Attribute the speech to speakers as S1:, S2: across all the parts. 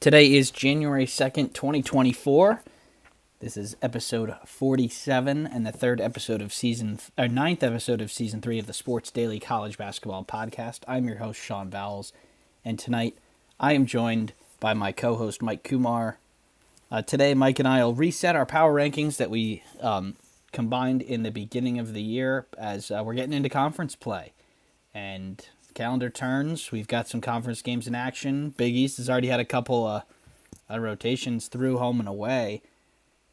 S1: Today is January 2nd, 2024. This is episode 47 and the ninth episode of season 3 of the Sports Daily College Basketball Podcast. I'm your host, Sean Vowells, and tonight I am joined by my co-host, Mike Koomar. Today, Mike and I will reset our power rankings that we combined in the beginning of the year as we're getting into conference play. And calendar turns. We've got some conference games in action. Big East has already had a couple rotations through home and away.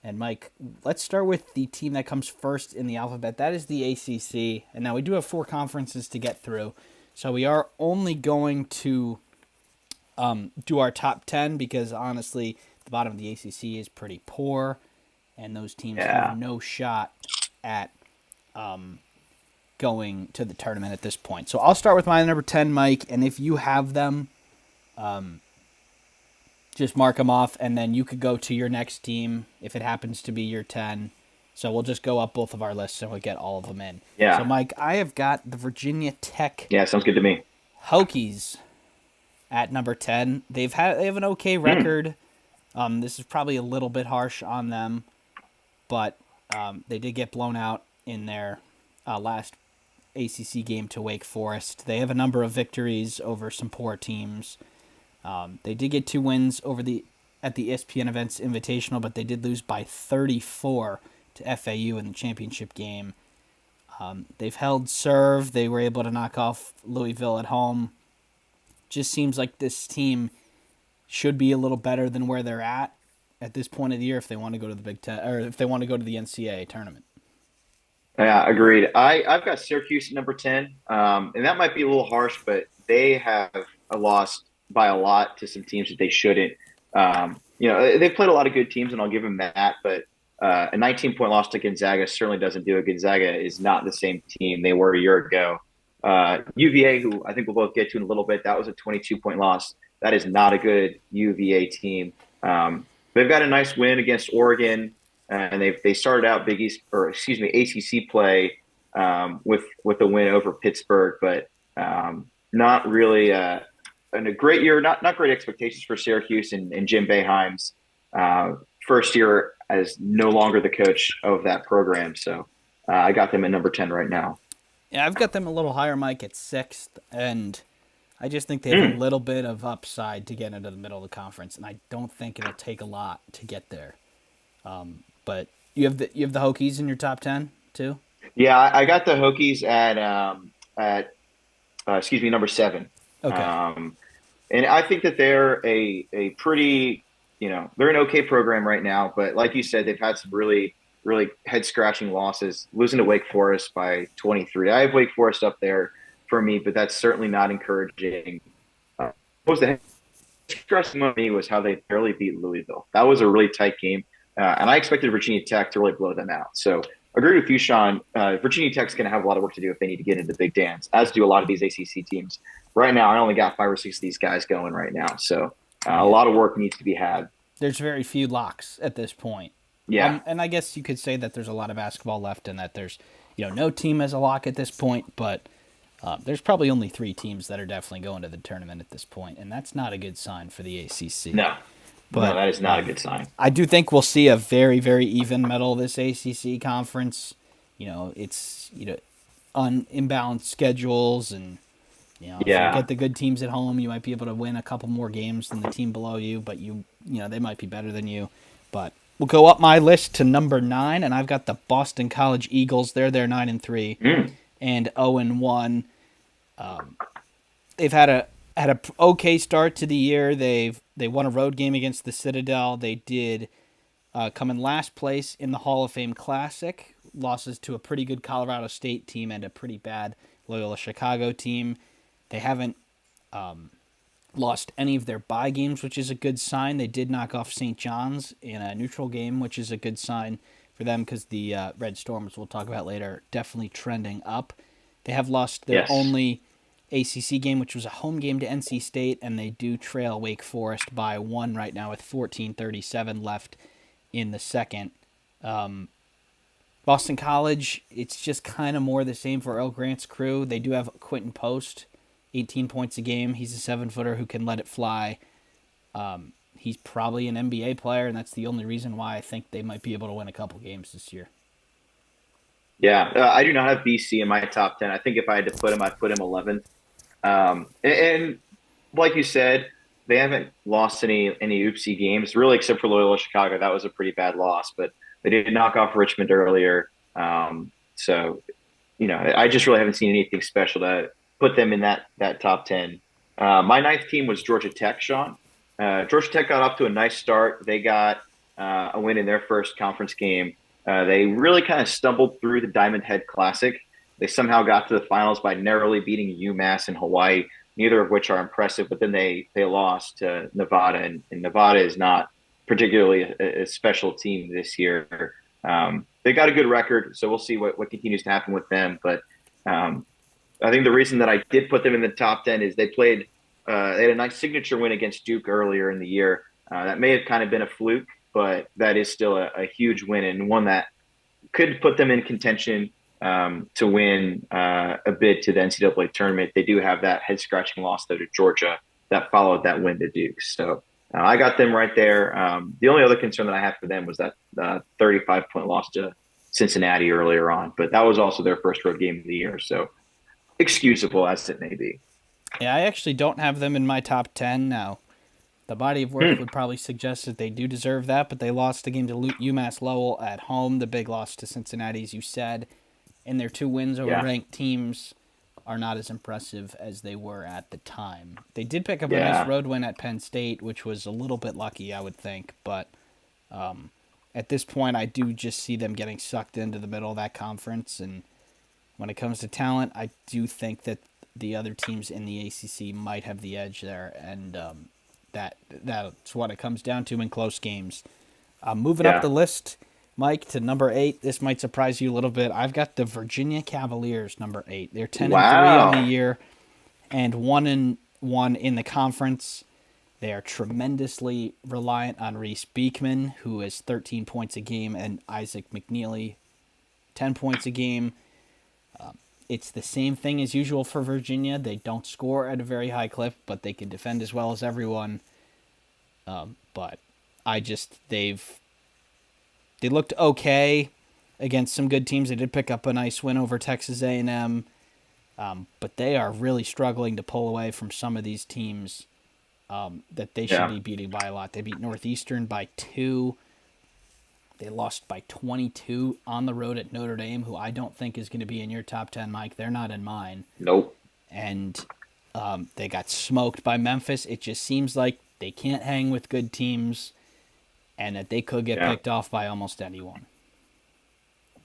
S1: And Mike, let's start with the team that comes first in the alphabet. That is the ACC. And now we do have 4 conferences to get through. So we are only going to do our top 10 because honestly, the bottom of the ACC is pretty poor. And those teams have no shot at going to the tournament at this point. So I'll start with my number 10, Mike, and if you have them, just mark them off, and then you could go to your next team if it happens to be your 10. So we'll just go up both of our lists and we'll get all of them in.
S2: Yeah.
S1: So, Mike, I have got the Virginia Tech
S2: Sounds good to me.
S1: Hokies at number 10. They have an okay record. This is probably a little bit harsh on them, but they did get blown out in their last ACC game to Wake Forest. They have a number of victories over some poor teams. They did get 2 wins at the ESPN Events Invitational, but they did lose by 34 to FAU in the championship game. They've held serve. They were able to knock off Louisville at home. Just seems like this team should be a little better than where they're at this point of the year if they want to go to the Big Ten or if they want to go to the NCAA tournament.
S2: Yeah, agreed. I've got Syracuse at number 10, and that might be a little harsh, but they have lost by a lot to some teams that they shouldn't. They've played a lot of good teams, and I'll give them that, but a 19-point loss to Gonzaga certainly doesn't do it. Gonzaga is not the same team they were a year ago. UVA, who I think we'll both get to in a little bit, that was a 22-point loss. That is not a good UVA team. They've got a nice win against Oregon. And they started out ACC play with a win over Pittsburgh, but not really in a great year. Not great expectations for Syracuse and Jim Boeheim's first year as no longer the coach of that program. So I got them at number 10 right now.
S1: Yeah, I've got them a little higher, Mike, at 6th, and I just think they have a little bit of upside to get into the middle of the conference, and I don't think it'll take a lot to get there. But you have the Hokies in your top 10 too?
S2: Yeah, I got the Hokies at number 7.
S1: Okay.
S2: And I think that they're a pretty, they're an okay program right now. But like you said, they've had some really, really head scratching losses, losing to Wake Forest by 23. I have Wake Forest up there for me, but that's certainly not encouraging. What was the head scratching on me was how they barely beat Louisville. That was a really tight game. And I expected Virginia Tech to really blow them out. So agree with you, Sean. Virginia Tech's going to have a lot of work to do if they need to get into the Big Dance, as do a lot of these ACC teams. Right now, I only got 5 or 6 of these guys going right now. So a lot of work needs to be had.
S1: There's very few locks at this point.
S2: Yeah.
S1: And I guess you could say that there's a lot of basketball left and that there's, no team has a lock at this point, but there's probably only 3 teams that are definitely going to the tournament at this point, and that's not a good sign for the ACC.
S2: No, that is not a good sign.
S1: I do think we'll see a very, very even medal of this ACC conference. It's imbalanced schedules, and if you get the good teams at home, you might be able to win a couple more games than the team below you. But they might be better than you. But we'll go up my list to number 9, and I've got the Boston College Eagles. They're 9-3 and 0-1. They've had a okay start to the year. They won a road game against the Citadel. They did come in last place in the Hall of Fame Classic. Losses to a pretty good Colorado State team and a pretty bad Loyola Chicago team. They haven't lost any of their bye games, which is a good sign. They did knock off St. John's in a neutral game, which is a good sign for them because the Red Storms, we'll talk about later, definitely trending up. They have lost their only ACC game, which was a home game to NC State, and they do trail Wake Forest by 1 right now with 14:37 left in the second. Boston College, it's just kind of more the same for Earl Grant's crew. They do have Quentin Post, 18 points a game. He's a 7-footer who can let it fly. he's probably an NBA player, and that's the only reason why I think they might be able to win a couple games this year.
S2: Yeah, I do not have BC in my top 10. I think if I had to put him, I'd put him 11th. And like you said, they haven't lost any oopsie games, really, except for Loyola Chicago. That was a pretty bad loss, but they did knock off Richmond earlier. So, I just really haven't seen anything special to put them in that top 10. My ninth team was Georgia Tech, Sean. Georgia Tech got off to a nice start. They got a win in their first conference game. They really kind of stumbled through the Diamond Head Classic. They somehow got to the finals by narrowly beating UMass and Hawaii, neither of which are impressive. But then they lost to Nevada, and Nevada is not particularly a special team this year. They got a good record, so we'll see what continues to happen with them. But I think the reason that I did put them in the top 10 is they had a nice signature win against Duke earlier in the year. That may have kind of been a fluke, but that is still a huge win and one that could put them in contention to win a bid to the NCAA tournament. They do have that head-scratching loss, though, to Georgia that followed that win to Duke. So I got them right there. The only other concern that I have for them was that 35-point loss to Cincinnati earlier on, but that was also their first road game of the year, so excusable as it may be.
S1: Yeah, I actually don't have them in my top 10 now. The body of work would probably suggest that they do deserve that, but they lost the game to UMass Lowell at home. The big loss to Cincinnati, as you said, and their 2 wins over ranked teams are not as impressive as they were at the time. They did pick up a nice road win at Penn State, which was a little bit lucky, I would think, but at this point, I do just see them getting sucked into the middle of that conference, and when it comes to talent, I do think that the other teams in the ACC might have the edge there, and that's what it comes down to in close games. Moving up the list, Mike, to number 8. This might surprise you a little bit. I've got the Virginia Cavaliers, number 8. They're 10-3 on the year, and 1-1 in the conference. They are tremendously reliant on Reese Beekman, who has 13 points a game, and Isaac McNeely, 10 points a game. It's the same thing as usual for Virginia. They don't score at a very high clip, but they can defend as well as everyone. But they looked okay against some good teams. They did pick up a nice win over Texas A&M, but they are really struggling to pull away from some of these teams that they should be beating by a lot. They beat Northeastern by 2. They lost by 22 on the road at Notre Dame, who I don't think is going to be in your top 10, Mike. They're not in mine.
S2: Nope.
S1: And they got smoked by Memphis. It just seems like they can't hang with good teams and that they could get picked off by almost anyone.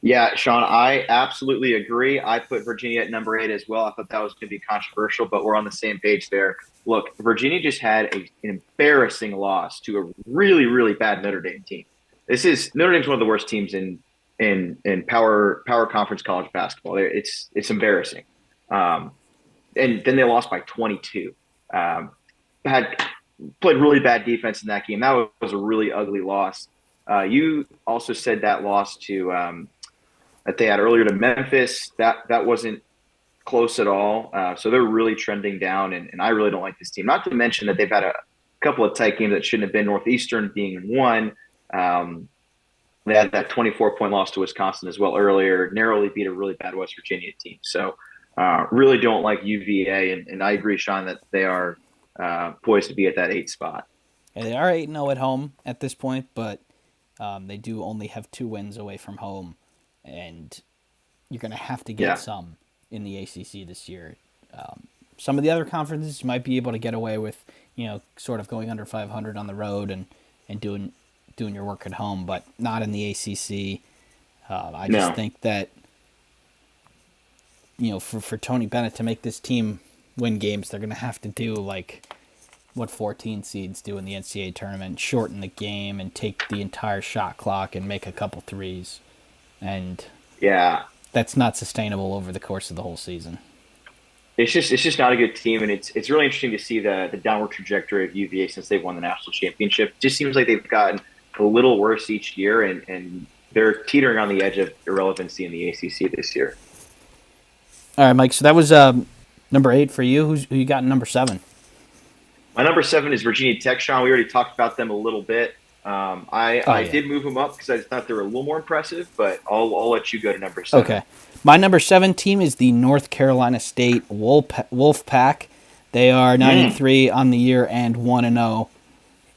S2: Yeah, Sean, I absolutely agree. I put Virginia at number 8 as well. I thought that was going to be controversial, but we're on the same page there. Look, Virginia just had an embarrassing loss to a really, really bad Notre Dame team. Notre Dame's one of the worst teams in power conference college basketball. It's embarrassing. And then they lost by 22. Played really bad defense in that game. That was a really ugly loss. You also said that loss to that they had earlier to Memphis. That wasn't close at all. So they're really trending down, and I really don't like this team. Not to mention that they've had a couple of tight games that shouldn't have been. Northeastern being one. They had that 24-point loss to Wisconsin as well earlier, narrowly beat a really bad West Virginia team. So really don't like UVA, and I agree, Sean, that they are poised to be at that 8 spot.
S1: Yeah, they are 8-0 at home at this point, but they do only have 2 wins away from home, and you're going to have to get some in the ACC this year. Some of the other conferences you might be able to get away with, sort of going under 500 on the road and doing your work at home, but not in the ACC. I just think that, for Tony Bennett to make this team win games, they're going to have to do like what 14 seeds do in the NCAA tournament, shorten the game and take the entire shot clock and make a couple threes. And that's not sustainable over the course of the whole season.
S2: It's just not a good team, and it's really interesting to see the downward trajectory of UVA since they've won the national championship. It just seems like they've gotten a little worse each year, and they're teetering on the edge of irrelevancy in the ACC this year.
S1: All right, Mike. So that was number 8 for you. Who you got in number 7?
S2: My number 7 is Virginia Tech, Sean. We already talked about them a little bit.
S1: Oh
S2: I
S1: yeah.
S2: did move them up because I just thought they were a little more impressive, but I'll let you go to number 7.
S1: Okay. My number 7 team is the North Carolina State Wolfpack. They are 9-3 on the year and 1-0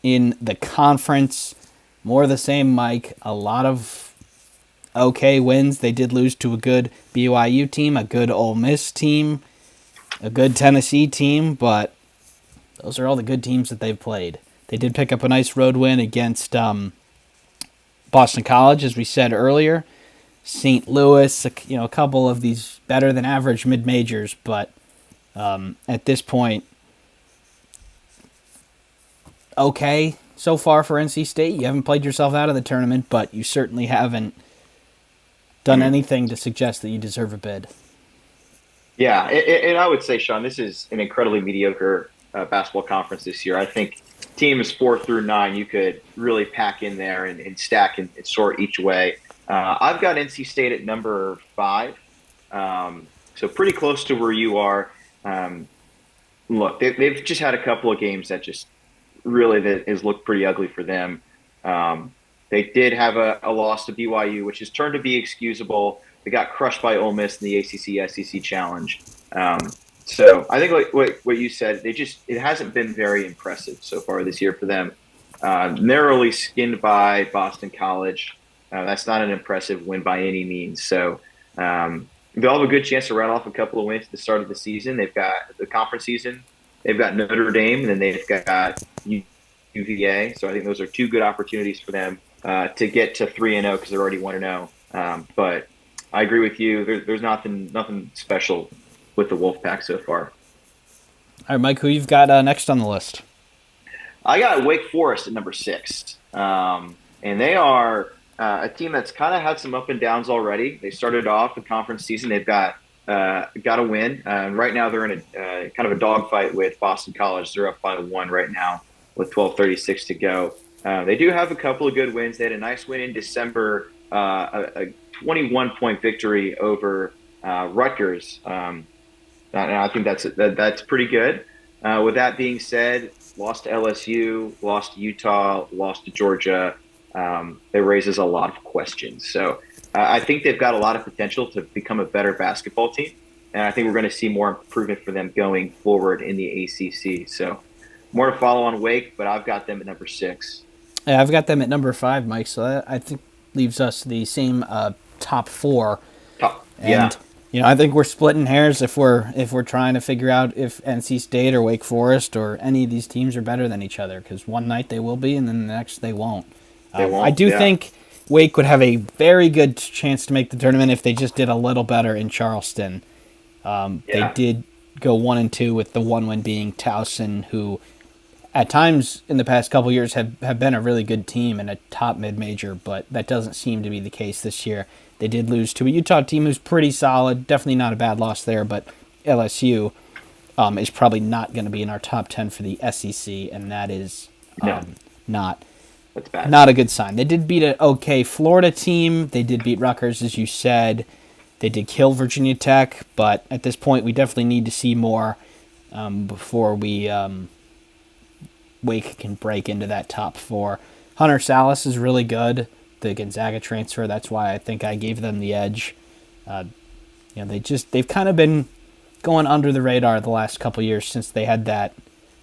S1: in the conference. More of the same, Mike. A lot of okay wins. They did lose to a good BYU team, a good Ole Miss team, a good Tennessee team, but those are all the good teams that they've played. They did pick up a nice road win against Boston College, as we said earlier. St. Louis, a couple of these better than average mid majors, but at this point, okay so far for NC State. You haven't played yourself out of the tournament, but you certainly haven't done anything to suggest that you deserve a bid.
S2: Yeah, and I would say, Sean, this is an incredibly mediocre basketball conference this year. I think teams 4 through 9, you could really pack in there and stack and sort each way. I've got NC State at number 5, so pretty close to where you are. Look, they've just had a couple of games that just really that has looked pretty ugly for them. They did have a loss to BYU, which has turned to be excusable. They got crushed by Ole Miss in the ACC SEC Challenge. So I think like what you said, it hasn't been very impressive so far this year for them. Narrowly skinned by Boston College. That's not an impressive win by any means. So they'll have a good chance to rattle off a couple of wins at the start of the season. They've got the conference season. They've got Notre Dame, and then they've got UVA. So I think those are two good opportunities for them to get to 3-0 because they're already 1-0. But I agree with you. There's nothing special with the Wolfpack so far.
S1: All right, Mike, who you've got next on the list?
S2: I got Wake Forest at number 6, and they are a team that's kind of had some up and downs already. They started off the conference season. They've got a win. Right now, they're in a kind of a dogfight with Boston College. They're up by 1 right now with 12:36 to go. They do have a couple of good wins. They had a nice win in December, a 21-point victory over Rutgers. And I think that's pretty good. With that being said, lost to LSU, lost to Utah, lost to Georgia. It raises a lot of questions. So I think they've got a lot of potential to become a better basketball team. And I think we're going to see more improvement for them going forward in the ACC. So more to follow on Wake, but I've got them at number 6.
S1: Yeah, I've got them at number 5, Mike. So that, I think, leaves us the same top 4.
S2: Yeah.
S1: And I think we're splitting hairs if we're trying to figure out if NC State or Wake Forest or any of these teams are better than each other. Because one night they will be, and then the next they won't. I do think Wake would have a very good chance to make the tournament if they just did a little better in Charleston. They did go 1-2 with the one win being Towson, who at times in the past couple years have been a really good team and a top mid-major, but that doesn't seem to be the case this year. They did lose to a Utah team who's pretty solid. Definitely not a bad loss there, but LSU is probably not going to be in our top 10 for the SEC, and that is not
S2: That's bad.
S1: Not a good sign. They did beat an okay Florida team. They did beat Rutgers, as you said. They did kill Virginia Tech, but at this point, we definitely need to see more before Wake can break into that top 4. Hunter Salas is really good. The Gonzaga transfer. That's why I think I gave them the edge. They've kind of been going under the radar the last couple years since they had that.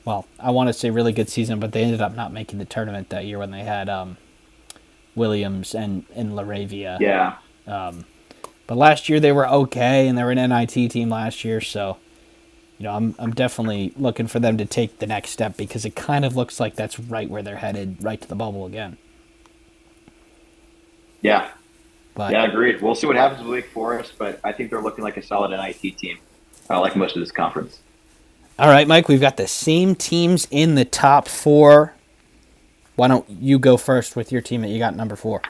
S1: Well, I want to say really good season, but they ended up not making the tournament that year when they had Williams and LaRavia.
S2: Yeah.
S1: But last year they were okay, and they were an NIT team last year, so I'm definitely looking for them to take the next step because it kind of looks like that's right where they're headed, right to the bubble again.
S2: Yeah.
S1: But,
S2: yeah, agreed. We'll see what happens with Wake Forest, but I think they're looking like a solid NIT team, like most of this conference.
S1: All right, Mike, we've got the same teams in the top 4. Why don't you go first with your team that you got number 4?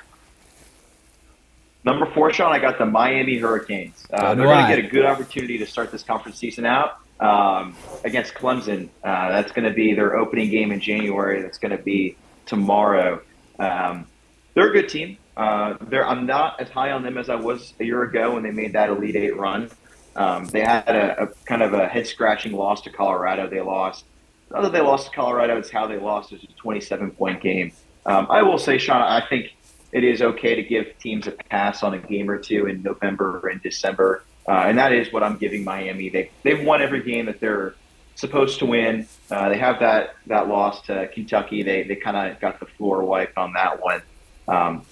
S2: Number 4, Sean, I got the Miami Hurricanes. They're going to get a good opportunity to start this conference season out against Clemson. That's going to be their opening game in January. That's going to be tomorrow. They're a good team. I'm not as high on them as I was a year ago when they made that Elite Eight run. They had a kind of a head-scratching loss to Colorado. They lost other than they lost to Colorado, it's how they lost. It was a 27-point game. I will say, Sean, I think it is okay to give teams a pass on a game or two in November and December, and that is what I'm giving Miami. They've won every game that they're supposed to win. They have that loss to Kentucky. They kind of got the floor wiped on that one. Um,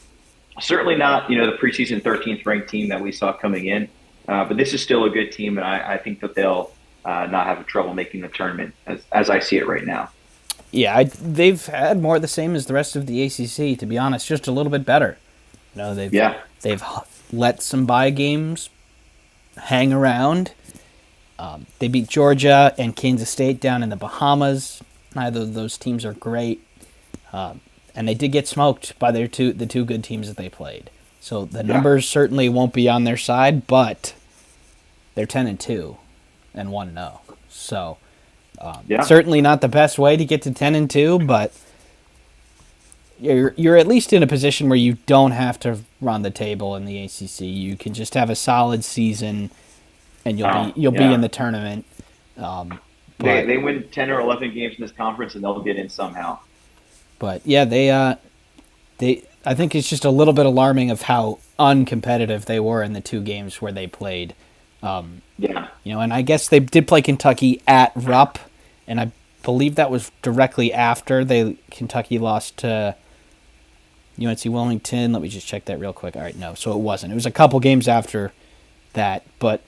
S2: Certainly not, the preseason 13th ranked team that we saw coming in, but this is still a good team, and I think that they'll not have trouble making the tournament as I see it right now.
S1: Yeah, they've had more of the same as the rest of the ACC. To be honest, just a little bit better.
S2: Yeah,
S1: They've let some bye games hang around. They beat Georgia and Kansas State down in the Bahamas. Neither of those teams are great, and they did get smoked by the two good teams that they played. So the
S2: yeah,
S1: numbers certainly won't be on their side, but they're 10-2 and 1-0. So
S2: yeah.
S1: certainly not the best way to get to 10-2, but you're at least in a position where you don't have to run the table in the ACC. You can just have a solid season, and you'll be in the tournament.
S2: They win 10 or 11 games in this conference, and they'll get in somehow.
S1: But yeah, they I think it's just a little bit alarming of how uncompetitive they were in the two games where they played.
S2: Yeah,
S1: And I guess they did play Kentucky at Rupp, and I believe that was directly after Kentucky lost to UNC Wilmington. Let me just check that real quick. All right, no, so it wasn't. It was a couple games after that, but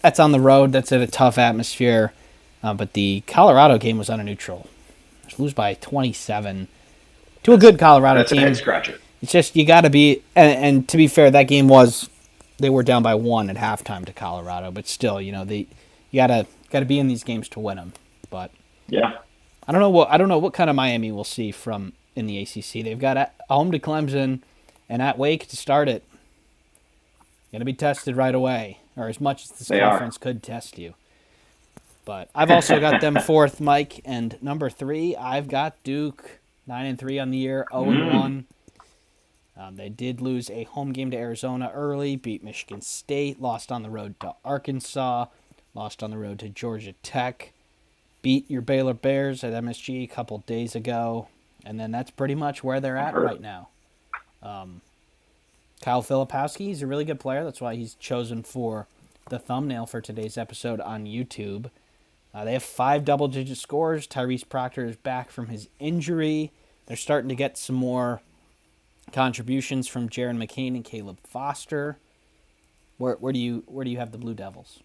S1: that's on the road. That's at a tough atmosphere. But the Colorado game was on a neutral. Lose by 27 to a good Colorado
S2: that's
S1: team.
S2: a head scratcher.
S1: It's just you got to be, and to be fair, that game they were down by 1 at halftime to Colorado, but still, you gotta be in these games to win them. But
S2: Yeah,
S1: I don't know what kind of Miami we'll see from in the ACC. They've got at home to Clemson and at Wake to start it. Going to be tested right away, or as much as this
S2: they
S1: conference could test you. But I've also got them fourth, Mike, and number 3. I've got Duke 9-3 on the year, 0-1. They did lose a home game to Arizona early, beat Michigan State, lost on the road to Arkansas, lost on the road to Georgia Tech, beat your Baylor Bears at MSG a couple days ago, and then that's pretty much where they're at right now. Kyle Filipowski, he's a really good player. That's why he's chosen for the thumbnail for today's episode on YouTube. They have 5 double-digit scores. Tyrese Proctor is back from his injury. They're starting to get some more contributions from Jaron McCain and Caleb Foster. Where do you have the Blue Devils?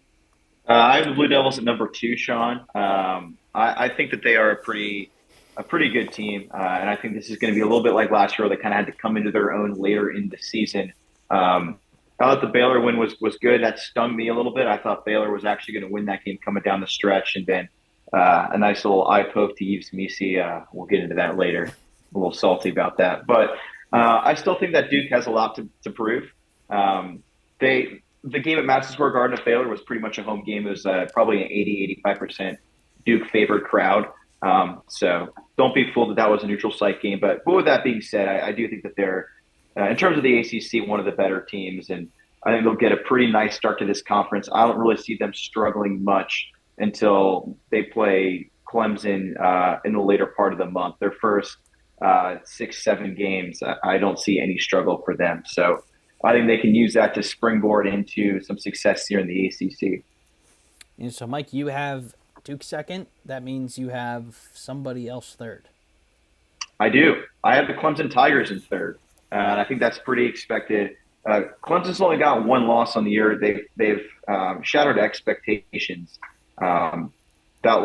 S2: I have the Blue Devils at number 2, Sean. I think that they are a pretty good team, and I think this is going to be a little bit like last year, where they kind of had to come into their own later in the season. I thought the Baylor win was good. That stung me a little bit. I thought Baylor was actually going to win that game coming down the stretch, and then a nice little eye poke to Yves Misi. We'll get into that later. A little salty about that, but I still think that Duke has a lot to prove. The game at Madison Square Garden at Baylor was pretty much a home game. It was probably an 80-85% Duke favored crowd. So don't be fooled that was a neutral site game. But with that being said, I do think that they're, in terms of the ACC, one of the better teams. And I think they'll get a pretty nice start to this conference. I don't really see them struggling much until they play Clemson in the later part of the month. Their first 6-7 games, I don't see any struggle for them. So I think they can use that to springboard into some success here in the ACC.
S1: And so, Mike, you have Duke second. That means you have somebody else third.
S2: I do. I have the Clemson Tigers in third, and I think that's pretty expected. Clemson's only got 1 loss on the year. They've shattered expectations. That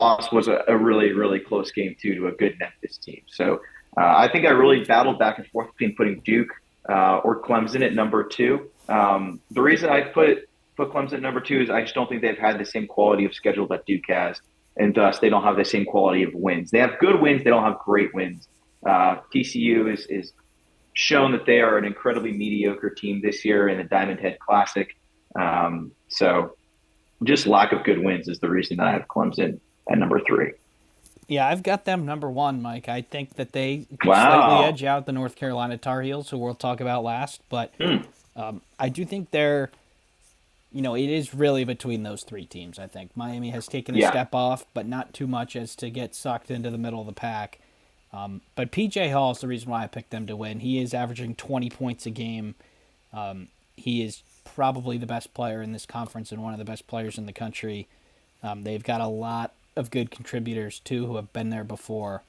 S2: loss was a really, really close game, too, to a good Memphis team. So I think I really battled back and forth between putting Duke or Clemson at number 2. The reason I put Clemson at number 2 is I just don't think they've had the same quality of schedule that Duke has, and thus they don't have the same quality of wins. They have good wins. They don't have great wins. TCU is shown that they are an incredibly mediocre team this year in the Diamond Head Classic. So just lack of good wins is the reason that I have Clemson at number 3.
S1: Yeah, I've got them number 1, Mike. I think that they
S2: Wow.
S1: slightly edge out the North Carolina Tar Heels, who we'll talk about last. But I do think they're it is really between those three teams, I think. Miami has taken a
S2: Yeah.
S1: step off, but not too much as to get sucked into the middle of the pack. But PJ Hall is the reason why I picked them to win. He is averaging 20 points a game. He is probably the best player in this conference and one of the best players in the country. They've got a lot of good contributors, too, who have been there before.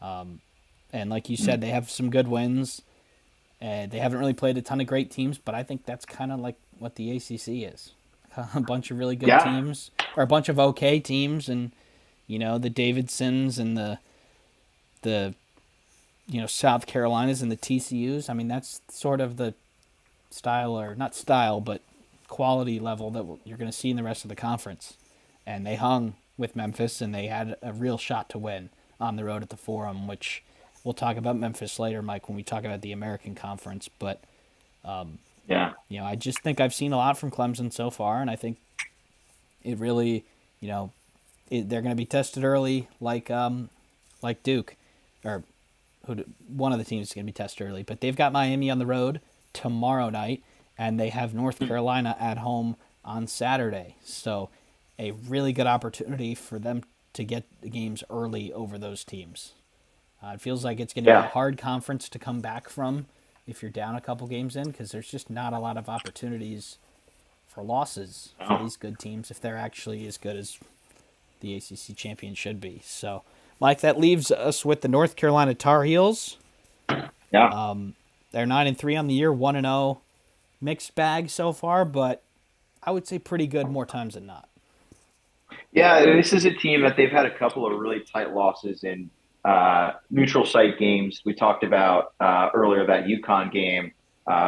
S1: And like you said, they have some good wins. They haven't really played a ton of great teams, but I think that's kind of like what the ACC is. A bunch of really good
S2: Yeah.
S1: teams, or a bunch of okay teams, and, the Davidsons and the South Carolinas and the TCUs. I mean, that's sort of the style, or not style, but quality level that you're going to see in the rest of the conference. And they hung with Memphis, and they had a real shot to win on the road at the Forum, which we'll talk about Memphis later, Mike, when we talk about the American Conference. But,
S2: Yeah.
S1: I just think I've seen a lot from Clemson so far, and I think it really, they're going to be tested early, like Duke, or one of the teams is going to be tested early. But they've got Miami on the road tomorrow night, and they have North Carolina at home on Saturday. So a really good opportunity for them to get the games early over those teams. It feels like it's going to be a hard conference to come back from if you're down a couple games in, because there's just not a lot of opportunities for losses for these good teams if they're actually as good as the ACC champion should be. So, Mike, that leaves us with the North Carolina Tar Heels.
S2: Yeah.
S1: They're 9-3 on the year, 1-0, mixed bag so far, but I would say pretty good more times than not.
S2: Yeah, this is a team that they've had a couple of really tight losses in neutral site games. We talked about earlier that UConn game. It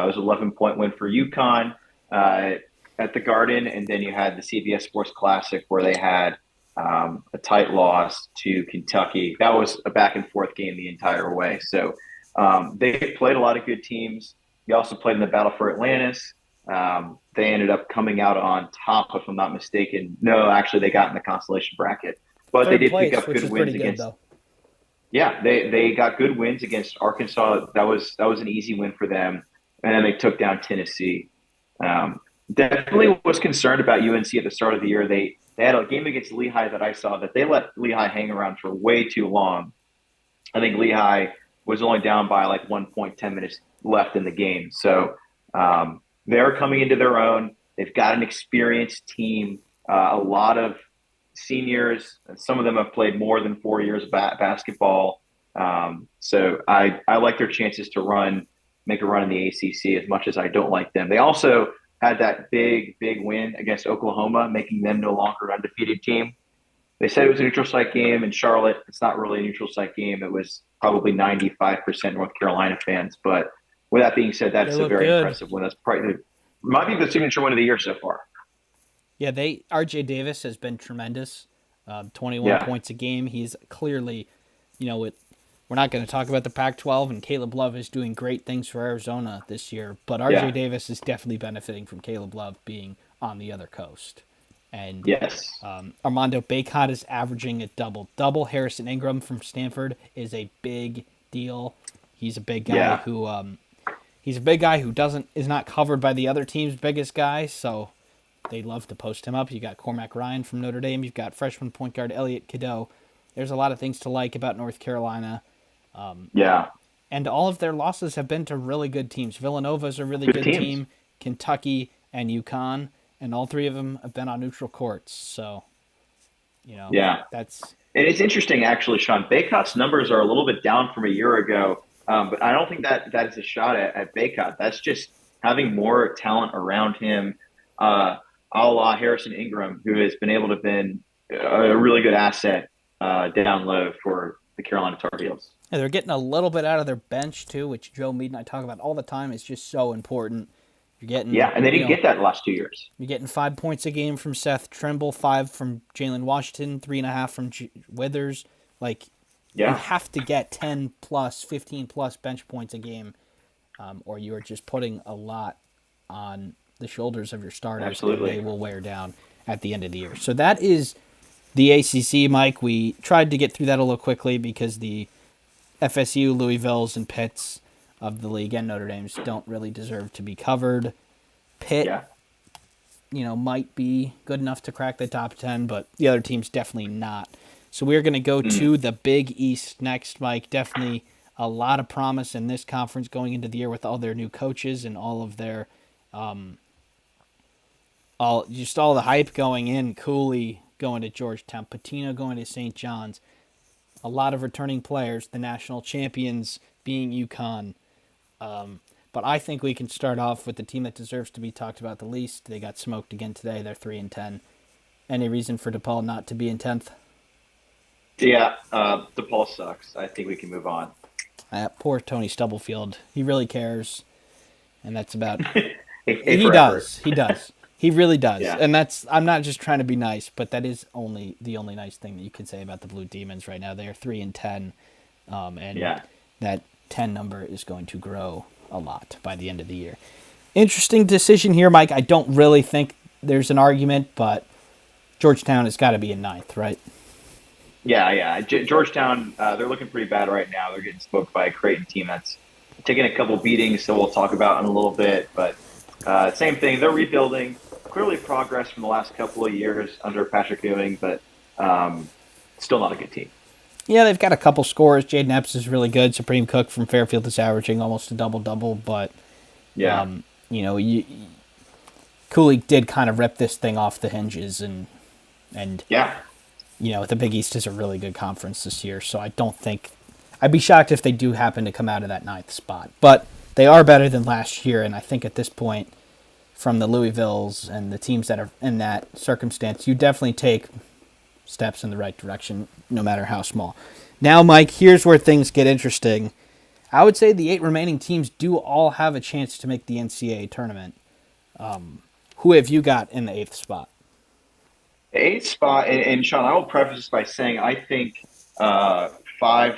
S2: was an 11-point win for UConn at the Garden, and then you had the CBS Sports Classic where they had a tight loss to Kentucky. That was a back-and-forth game the entire way. So they played a lot of good teams. They also played in the Battle for Atlantis. They ended up coming out on top, if I'm not mistaken. No, actually, they got in the consolation bracket. But
S1: Third
S2: they did
S1: place,
S2: pick up
S1: which
S2: good
S1: is
S2: wins
S1: pretty
S2: against.
S1: good, though.
S2: Yeah, they got good wins against Arkansas. That was an easy win for them, and then they took down Tennessee. Definitely was concerned about UNC at the start of the year. They had a game against Lehigh that I saw that they let Lehigh hang around for way too long. I think Lehigh was only down by like 1 point, 10 minutes left in the game. So they're coming into their own. They've got an experienced team, a lot of seniors. Some of them have played more than 4 years of basketball. So I like their chances to make a run in the ACC as much as I don't like them. They also had that big win against Oklahoma, making them no longer an undefeated team. They said it was a neutral site game in Charlotte. It's not really a neutral site game. It was probably 95% North Carolina fans. But with that being said, that's a very impressive win. That's probably might be the signature win of the year so far.
S1: Yeah, RJ Davis has been tremendous. 21 points a game. He's clearly, we're not going to talk about the Pac-12, and Caleb Love is doing great things for Arizona this year, but RJ Davis is definitely benefiting from Caleb Love being on the other coast. And Armando Bacot is averaging a double-double. Harrison Ingram from Stanford is a big deal. He's a big guy who is not covered by the other team's biggest guys, so they love to post him up. You got Cormac Ryan from Notre Dame. You've got freshman point guard Elliot Cadeau. There's a lot of things to like about North Carolina. And all of their losses have been to really good teams. Villanova's a really good team. Kentucky and UConn, and all three of them have been on neutral courts. So, that's.
S2: And it's interesting, actually, Sean. Baycot's numbers are a little bit down from a year ago, but I don't think that is a shot at Baycott. That's just having more talent around him, a la Harrison Ingram, who has been able to been a really good asset down low for the Carolina Tar Heels.
S1: Yeah, they're getting a little bit out of their bench, too, which Joe Mead and I talk about all the time. It's just so important. You're getting,
S2: and they didn't get that the last 2 years.
S1: You're getting 5 points a game from Seth Trimble, 5 from Jalen Washington, 3.5 from Withers. You have to get 10 plus, 15 plus bench points a game, or you are just putting a lot on the shoulders of your starters.
S2: Absolutely.
S1: And they will wear down at the end of the year. So that is the ACC, Mike. We tried to get through that a little quickly because the FSU, Louisville's, and Pitt's of the league and Notre Dame's don't really deserve to be covered. Pitt might be good enough to crack the top 10, but the other team's definitely not. So we're going to go to the Big East next, Mike. Definitely a lot of promise in this conference going into the year with all their new coaches and all of their all the hype going in. Cooley going to Georgetown, Patino going to St. John's. A lot of returning players, the national champions being UConn. But I think we can start off with the team that deserves to be talked about the least. They got smoked again today. They're 3-10. Any reason for DePaul not to be in 10th?
S2: Yeah, DePaul sucks. I think we can move on.
S1: Poor Tony Stubblefield. He really cares, and that's about.
S2: He
S1: does. He does. He really does.
S2: Yeah.
S1: And I'm not just trying to be nice, but that is the only nice thing that you can say about the Blue Demons right now. They are 3-10, and that 10 number is going to grow a lot by the end of the year. Interesting decision here, Mike. I don't really think there's an argument, but Georgetown has got to be in 9th, right?
S2: Yeah. Georgetown, they're looking pretty bad right now. They're getting smoked by a Creighton team that's taking a couple beatings, so we'll talk about in a little bit. But same thing, they're rebuilding. Clearly progress from the last couple of years under Patrick Ewing, but still not a good team.
S1: Yeah, they've got a couple scores. Jaden Epps is really good. Supreme Cook from Fairfield is averaging almost a double-double, but Cooley did kind of rip this thing off the hinges, and the Big East is a really good conference this year, so I don't think I'd be shocked if they do happen to come out of that 9th spot. But they are better than last year, and I think at this point, from the Louisvilles and the teams that are in that circumstance, you definitely take steps in the right direction, no matter how small. Now, Mike, here's where things get interesting. I would say the 8 remaining teams do all have a chance to make the NCAA tournament. Who have you got in the 8th spot?
S2: The 8th spot, and Sean, I will preface this by saying I think 5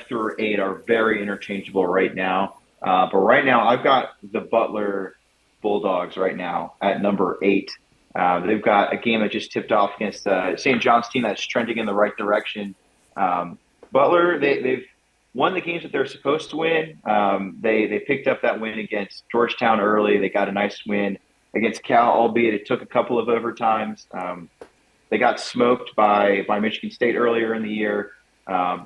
S2: through 8 are very interchangeable right now. But right now, I've got the Butler Bulldogs right now at number 8. They've got a game that just tipped off against St. John's team that's trending in the right direction. Butler, they've won the games that they're supposed to win. They picked up that win against Georgetown early. They got a nice win against Cal, albeit it took a couple of overtimes. They got smoked by Michigan State earlier in the year.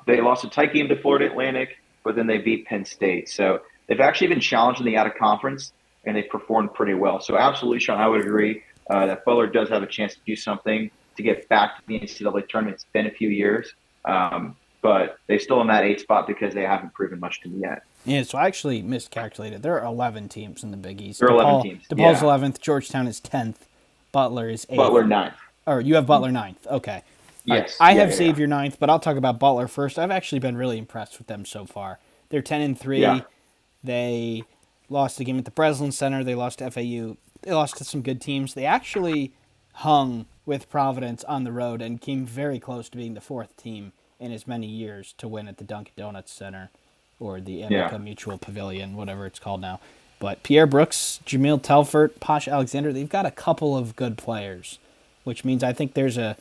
S2: They lost a tight game to Florida Atlantic, but then they beat Penn State. So they've actually been challenged in the out-of-conference, and they've performed pretty well. So absolutely, Sean, I would agree that Butler does have a chance to do something to get back to the NCAA tournament. It's been a few years, but they're still in that 8th spot because they haven't proven much to me yet.
S1: Yeah, so I actually miscalculated. There are 11 teams in the Big East.
S2: There are 11 teams.
S1: DePaul's 11th, Georgetown is 10th, Butler is 8th.
S2: Butler 9th.
S1: Or you have Butler 9th. Okay.
S2: Yes.
S1: I have Xavier 9th, but I'll talk about Butler first. I've actually been really impressed with them so far. They're 10-3.
S2: Yeah.
S1: They lost a game at the Breslin Center. They lost to FAU. They lost to some good teams. They actually hung with Providence on the road and came very close to being the 4th team in as many years to win at the Dunkin' Donuts Center or the Amica Mutual Pavilion, whatever it's called now. But Pierre Brooks, Jamil Telfort, Posh Alexander, they've got a couple of good players, which means I think there's an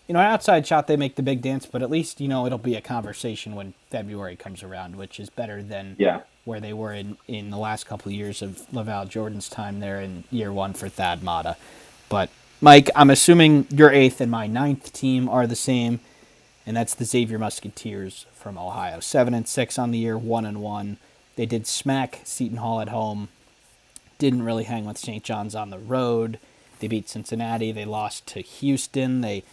S1: outside shot they make the big dance, but at least, it'll be a conversation when February comes around, which is better than where they were in the last couple of years of Laval Jordan's time there in year 1 for Thad Matta. But, Mike, I'm assuming your 8th and my 9th team are the same, and that's the Xavier Musketeers from Ohio. 7-6 on the year, 1-1. They did smack Seton Hall at home. Didn't really hang with St. John's on the road. They beat Cincinnati. They lost to Houston. They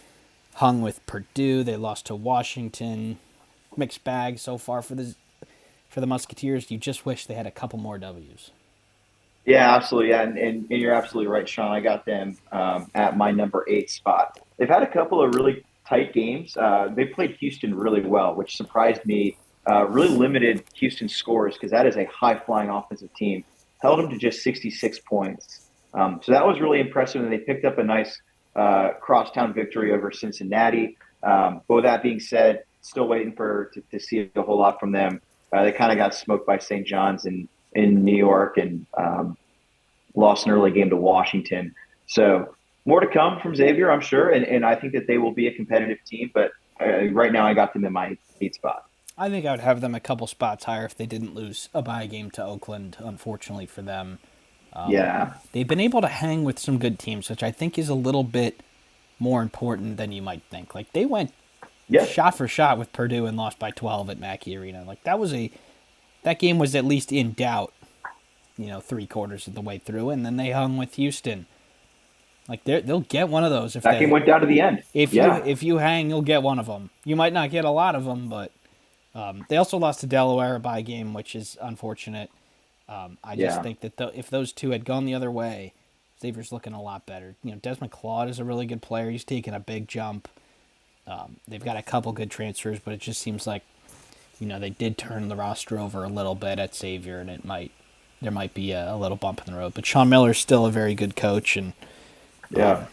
S1: hung with Purdue. They lost to Washington. Mixed bag so far for the Musketeers. You just wish they had a couple more W's.
S2: Yeah, absolutely. Yeah, and you're absolutely right, Sean. I got them at my number 8 spot. They've had a couple of really tight games. They played Houston really well, which surprised me. Really limited Houston's scores because that is a high-flying offensive team. Held them to just 66 points. So that was really impressive, and they picked up a nice crosstown victory over Cincinnati. But with that being said, still waiting to see a whole lot from them. They kind of got smoked by St. John's in New York and lost an early game to Washington. So more to come from Xavier, I'm sure, and I think that they will be a competitive team. But right now, I got them in my 8th spot.
S1: I think I would have them a couple spots higher if they didn't lose a bye game to Oakland, unfortunately for them.
S2: Yeah.
S1: They've been able to hang with some good teams, which I think is a little bit more important than you might think. Like they went
S2: Yeah.
S1: shot for shot with Purdue and lost by 12 at Mackey Arena. Like that game was at least in doubt, 3/4 of the way through, and then they hung with Houston. Like they'll get one of those
S2: That game went down to the end. Yeah.
S1: if you hang, you'll get one of them. You might not get a lot of them, but they also lost to Delaware by a game, which is unfortunate. I just
S2: Yeah.
S1: think that if those two had gone the other way, Xavier's looking a lot better. Desmond Claude is a really good player. He's taking a big jump. They've got a couple good transfers, but it just seems like, they did turn the roster over a little bit at Xavier, and there might be a little bump in the road. But Sean Miller's still a very good coach, and
S2: Yeah.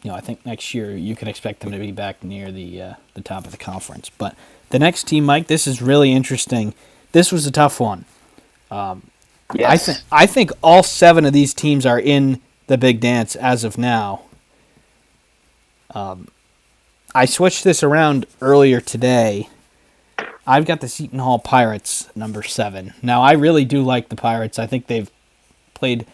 S1: I think next year you can expect them to be back near the top of the conference. But the next team, Mike, this is really interesting. This was a tough one.
S2: Yes.
S1: I think all 7 of these teams are in the big dance as of now. I switched this around earlier today. I've got the Seton Hall Pirates, number 7. Now, I really do like the Pirates. I think they've played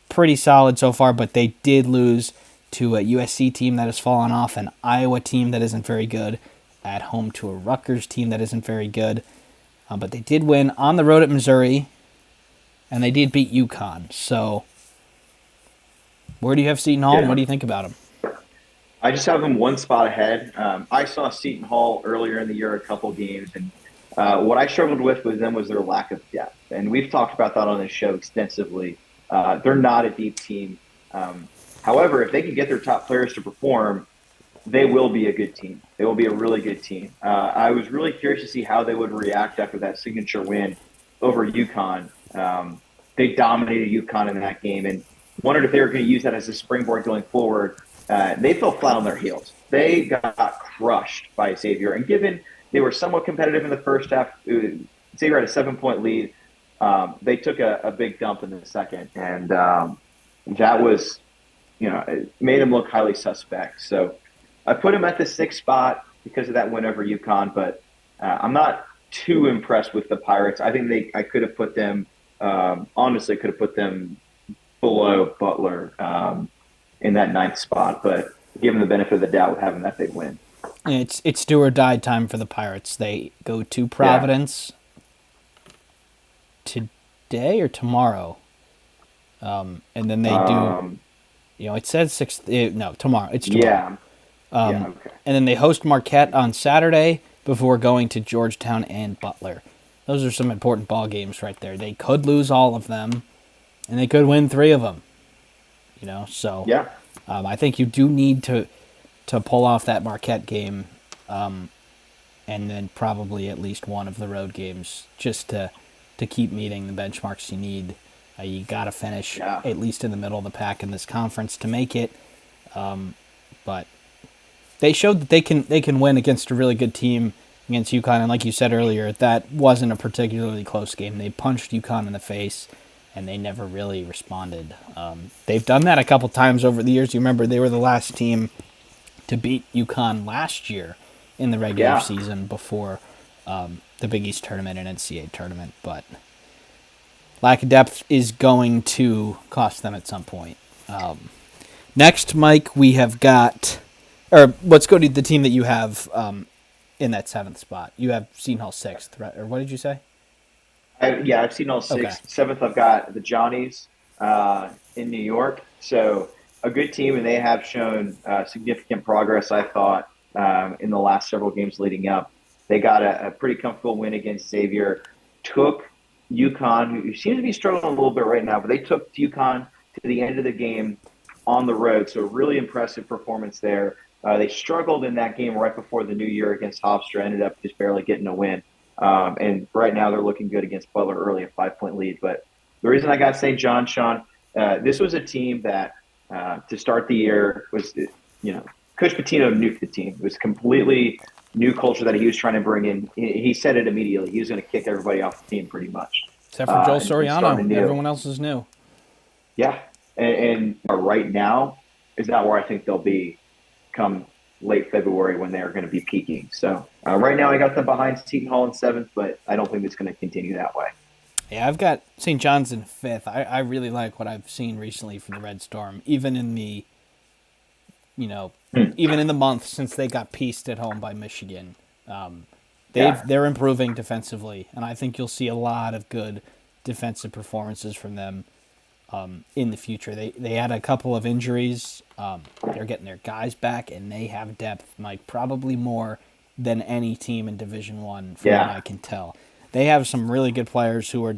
S1: pretty solid so far, but they did lose to a USC team that has fallen off, an Iowa team that isn't very good, at home to a Rutgers team that isn't very good. But they did win on the road at Missouri, and they did beat UConn. So, where do you have Seton Hall, and what do you think about them?
S2: I just have them one spot ahead. I saw Seton Hall earlier in the year, a couple games, and what I struggled with them was their lack of depth. And we've talked about that on this show extensively. They're not a deep team. However, if they can get their top players to perform, they will be a good team. They will be a really good team. I was really curious to see how they would react after that signature win over UConn. They dominated UConn in that game and wondered if they were going to use that as a springboard going forward. They fell flat on their heels. They got crushed by Xavier. And given they were somewhat competitive in the first half, Xavier had a 7-point lead. They took a big dump in the second. And that was, it made them look highly suspect. So I put them at the 6th spot because of that win over UConn. But I'm not too impressed with the Pirates. I think I could have put them, honestly, could have put them below Butler. In that 9th spot, but given the benefit of the doubt with having that big win.
S1: It's do or die time for the Pirates. They go to Providence today or tomorrow, and then they do. It says 6th. No, tomorrow. It's tomorrow.
S2: Okay.
S1: And then they host Marquette on Saturday before going to Georgetown and Butler. Those are some important ball games right there. They could lose all of them, and they could win 3 of them. So
S2: yeah,
S1: I think you do need to pull off that Marquette game, and then probably at least one of the road games just to keep meeting the benchmarks you need. You got to finish at least in the middle of the pack in this conference to make it. But they showed that they can win against a really good team against UConn, and like you said earlier, that wasn't a particularly close game. They punched UConn in the face, and they never really responded. They've done that a couple times over the years. You remember they were the last team to beat UConn last year in the regular season before the Big East tournament and NCAA tournament. But lack of depth is going to cost them at some point. Next, Mike, we have got... Or let's go to the team that you have in that 7th spot. You have Seton Hall 6th, right? Or what did you say?
S2: I've seen all 6.
S1: Okay.
S2: 7th, I've got the Johnnies in New York. So a good team, and they have shown significant progress, I thought, in the last several games leading up. They got a pretty comfortable win against Xavier. Took UConn, who seems to be struggling a little bit right now, but they took UConn to the end of the game on the road. So really impressive performance there. They struggled in that game right before the new year against Hofstra, ended up just barely getting a win. And right now they're looking good against Butler early, a 5-point lead. But the reason I got St. John, Sean, this was a team that to start the year was, Coach Pitino nuked the team. It was completely new culture that he was trying to bring in. He said it immediately. He was going to kick everybody off the team pretty much.
S1: Except for Joel Soriano. Everyone else is new.
S2: Yeah. And right now is not where I think they'll be come late February when they're going to be peaking. So right now I got them behind Seton Hall in 7th, but I don't think it's going to continue that way.
S1: Yeah, I've got St. John's in fifth. I really like what I've seen recently from the Red Storm, you know,
S2: Hmm.
S1: even in the month since they got pieced at home by Michigan. Um,
S2: Yeah,
S1: they're improving defensively, and I think you'll see a lot of good defensive performances from them in the future. They had a couple of injuries. They're getting their guys back, and they have depth, Mike, probably more than any team in Division One, from what
S2: yeah,
S1: I can tell. They have some really good players who are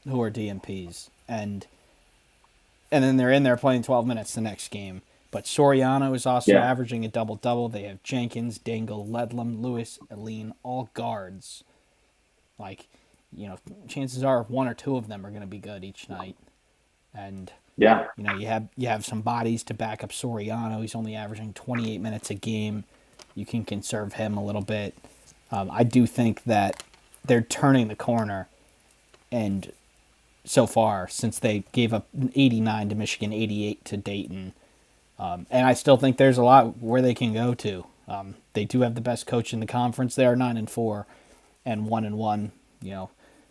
S1: DMPs, and then they're in there playing 12 minutes the next game. But Soriano is also
S2: yeah,
S1: averaging a double double. They have Jenkins, Dangle, Ledlam, Lewis, Aline, all guards. Like, chances are one or two of them are going to be good each night. And
S2: yeah,
S1: you have some bodies to back up Soriano. He's only averaging 28 minutes a game. You can conserve him a little bit. I do think that they're turning the corner, and so far since they gave up 89 to Michigan, 88 to Dayton, and I still think there's a lot where they can go to. They do have the best coach in the conference. They are 9-4 and 1-1.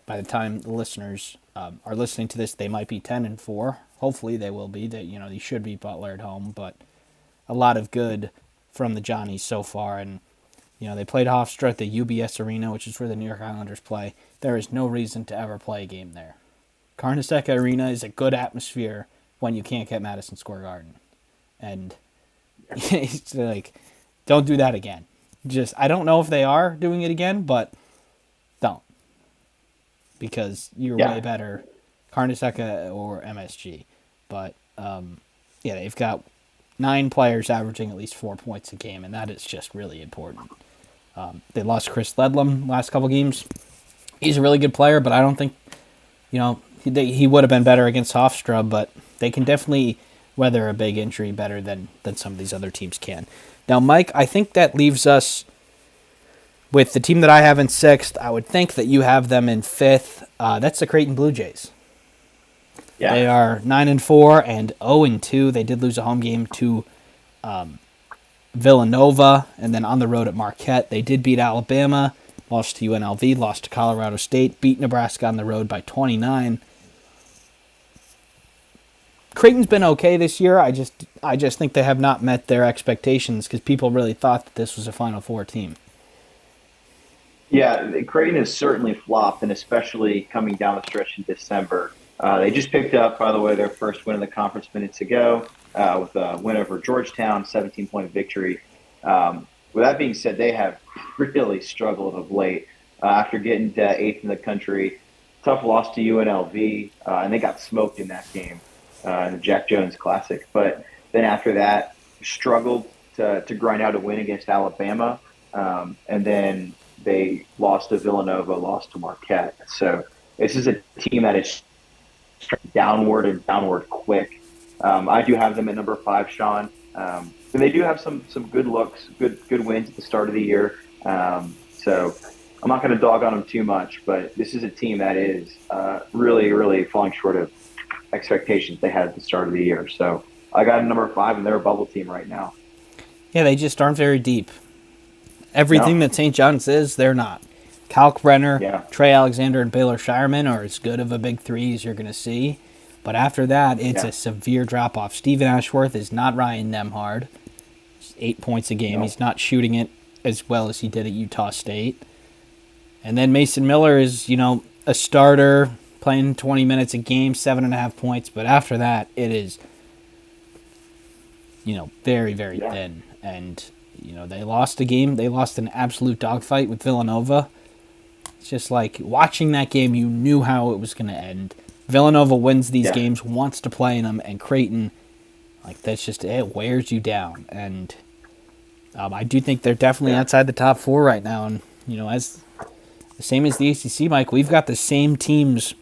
S1: By the time the listeners are listening to this, they might be 10-4. Hopefully, they will be. That they should be Butler at home, but a lot of good from the Johnnies so far. And they played Hofstra at the UBS Arena, which is where the New York Islanders play. There is no reason to ever play a game there. Carnesecca Arena is a good atmosphere when you can't get Madison Square Garden, and it's like, don't do that again. I don't know if they are doing it again, but don't, because you're way
S2: yeah,
S1: better, Carnesecca or MSG. But yeah, they've got 9 players averaging at least 4 points a game, and that is just really important. They lost Chris Ledlam last couple games. He's a really good player, but I don't think he would have been better against Hofstra, but they can definitely weather a big injury better than some of these other teams can. Now, Mike, I think that leaves us with the team that I have in sixth. I would think that you have them in fifth. That's the Creighton Blue Jays.
S2: yeah.
S1: They are 9-4 and 0-2. They did lose a home game to Villanova, and then on the road at Marquette. They did beat Alabama, lost to UNLV, lost to Colorado State, beat Nebraska on the road by 29. Creighton's been okay this year. I just think they have not met their expectations, because people really thought that this was a Final Four team.
S2: Yeah, Creighton has certainly flopped, and especially coming down the stretch in December. They just picked up, by the way, their first win in the conference minutes ago with a win over Georgetown, 17-point victory. With that being said, they have really struggled of late after getting to eighth in the country. Tough loss to UNLV, and they got smoked in that game in the Jack Jones Classic. But then after that, struggled to grind out a win against Alabama, and then they lost to Villanova, lost to Marquette. So this is a team that is downward and downward quick. I do have them at number 5, Sean. And they do have some good looks, good wins at the start of the year. So I'm not going to dog on them too much, but this is a team that is really, really falling short of expectations they had at the start of the year. So I got a number 5, and they're a bubble team right now.
S1: Yeah, they just aren't very deep.
S2: No,
S1: Everything that St. John's is, they're not. Kalkbrenner,
S2: yeah,
S1: Trey Alexander, and Baylor Shireman are as good of a big three as you're going to see. But after that, it's
S2: yeah,
S1: a severe drop-off. Steven Ashworth is not Ryan Nemhard. 8 points a game.
S2: no,
S1: He's not shooting it as well as he did at Utah State. And then Mason Miller is, a starter, playing 20 minutes a game, 7.5 points. But after that, it is, very, very
S2: yeah,
S1: thin. And, they lost a game. They lost an absolute dogfight with Villanova. It's just like watching that game, you knew how it was going to end. Villanova wins these
S2: yeah,
S1: games, wants to play in them, and Creighton, that's just, it wears you down. And I do think they're definitely
S2: yeah,
S1: outside the top 4 right now. And, as the same as the ACC, Mike, we've got the same teams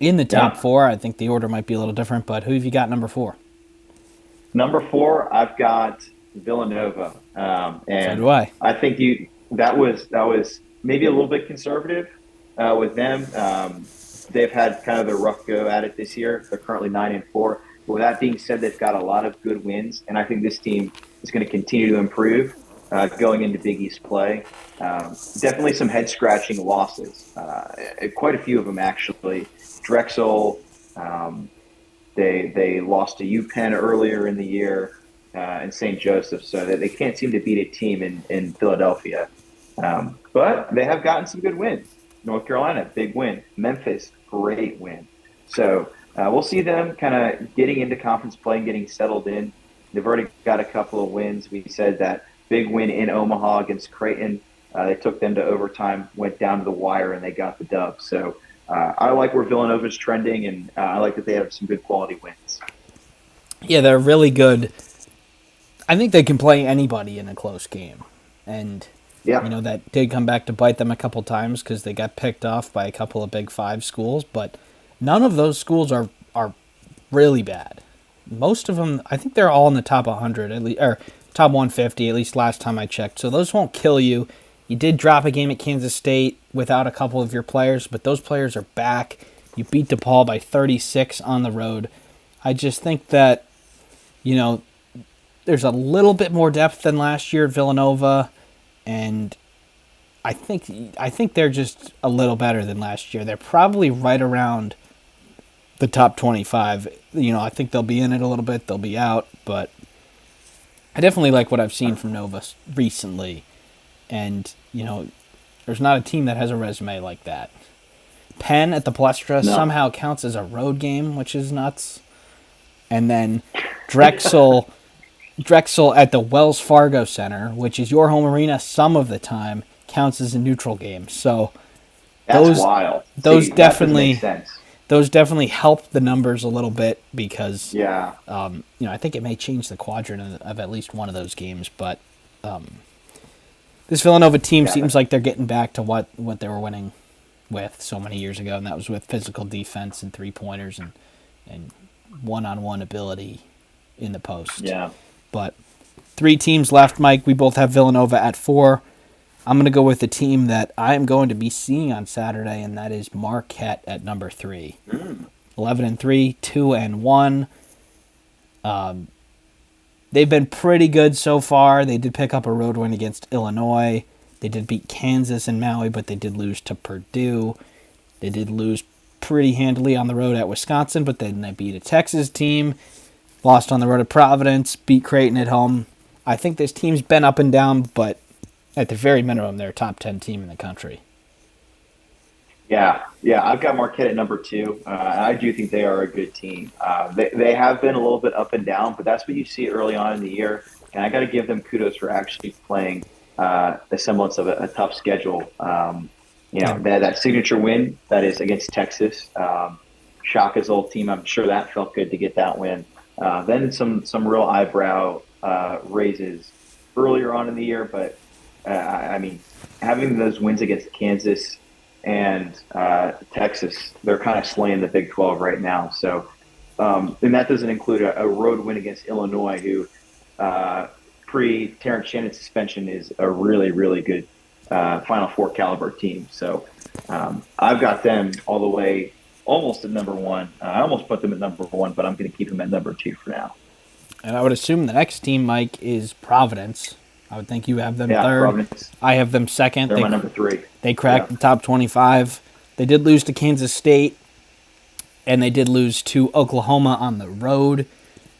S1: in the top
S2: yeah.
S1: 4. I think the order might be a little different, but who have you got number 4?
S2: Number 4, I've got Villanova,
S1: So
S2: and
S1: do I.
S2: I think that was maybe a little bit conservative with them. They've had kind of a rough go at it this year. They're currently 9-4. But with that being said, they've got a lot of good wins, and I think this team is going to continue to improve. going into Big East play. Definitely some head scratching losses. Quite a few of them actually. Drexel. Um, they lost to UPenn earlier in the year, and St. Joseph, so they can't seem to beat a team in Philadelphia. But they have gotten some good wins. North Carolina, big win. Memphis, great win. So we'll see them kind of getting into conference play and getting settled in. They've already got a couple of wins. We said that big win in Omaha against Creighton. They took them to overtime, went down to the wire, and they got the dub. So I like where Villanova's trending, and I like that they have some good quality wins.
S1: Yeah, they're really good. I think they can play anybody in a close game. And,
S2: Yeah,
S1: that did come back to bite them a couple times because they got picked off by a couple of Big Five schools. But none of those schools are really bad. Most of them, I think they're all in the top 100, at least, or top 150, at least last time I checked. So those won't kill you. You did drop a game at Kansas State without a couple of your players, but those players are back. You beat DePaul by 36 on the road. I just think that, you know, there's a little bit more depth than last year at Villanova, and I think they're just a little better than last year. They're probably right around the top 25. I think they'll be in it a little bit. They'll be out, but I definitely like what I've seen from Nova recently. And, there's not a team that has a resume like that. Penn at the Palestra
S2: no,
S1: somehow counts as a road game, which is nuts. And then Drexel Drexel at the Wells Fargo Center, which is your home arena some of the time, counts as a neutral game. So
S2: that's
S1: those
S2: wild.
S1: those
S2: See, that doesn't make
S1: definitely
S2: sense.
S1: those definitely help the numbers a little bit because
S2: Yeah,
S1: I think it may change the quadrant of at least one of those games. But this Villanova team
S2: yeah,
S1: seems like they're getting back to what they were winning with so many years ago, and that was with physical defense and 3-pointers and one-on-one ability in the post.
S2: yeah.
S1: But 3 teams left, Mike. We both have Villanova at 4. I'm going to go with the team that I am going to be seeing on Saturday, and that is Marquette at number 3. 11-3, 2-1. They've been pretty good so far. They did pick up a road win against Illinois. They did beat Kansas and Maui, but they did lose to Purdue. They did lose pretty handily on the road at Wisconsin, but then they beat a Texas team. Lost on the road at Providence, beat Creighton at home. I think this team's been up and down, but at the very minimum, they're a top 10 team in the country.
S2: Yeah, yeah, I've got Marquette at number 2. I do think they are a good team. They have been a little bit up and down, but that's what you see early on in the year. And I got to give them kudos for actually playing the semblance of a tough schedule. They had that signature win that is against Texas. Shaka's old team. I'm sure that felt good to get that win. Then some real eyebrow raises earlier on in the year, but I mean, having those wins against Kansas and Texas, they're kind of slaying the Big 12 right now. So, and that doesn't include a road win against Illinois, who pre Terrence Shannon suspension is a really, really good Final Four caliber team. So I've got them all the way almost at number 1. I almost put them at number 1, but I'm going to keep them at number 2 for now.
S1: And I would assume the next team, Mike, is Providence. I would think you have them
S2: Yeah,
S1: third.
S2: Providence.
S1: I have them second.
S2: They're my number 3.
S1: They cracked
S2: Yeah.
S1: the top 25. They did lose to Kansas State, and they did lose to Oklahoma on the road.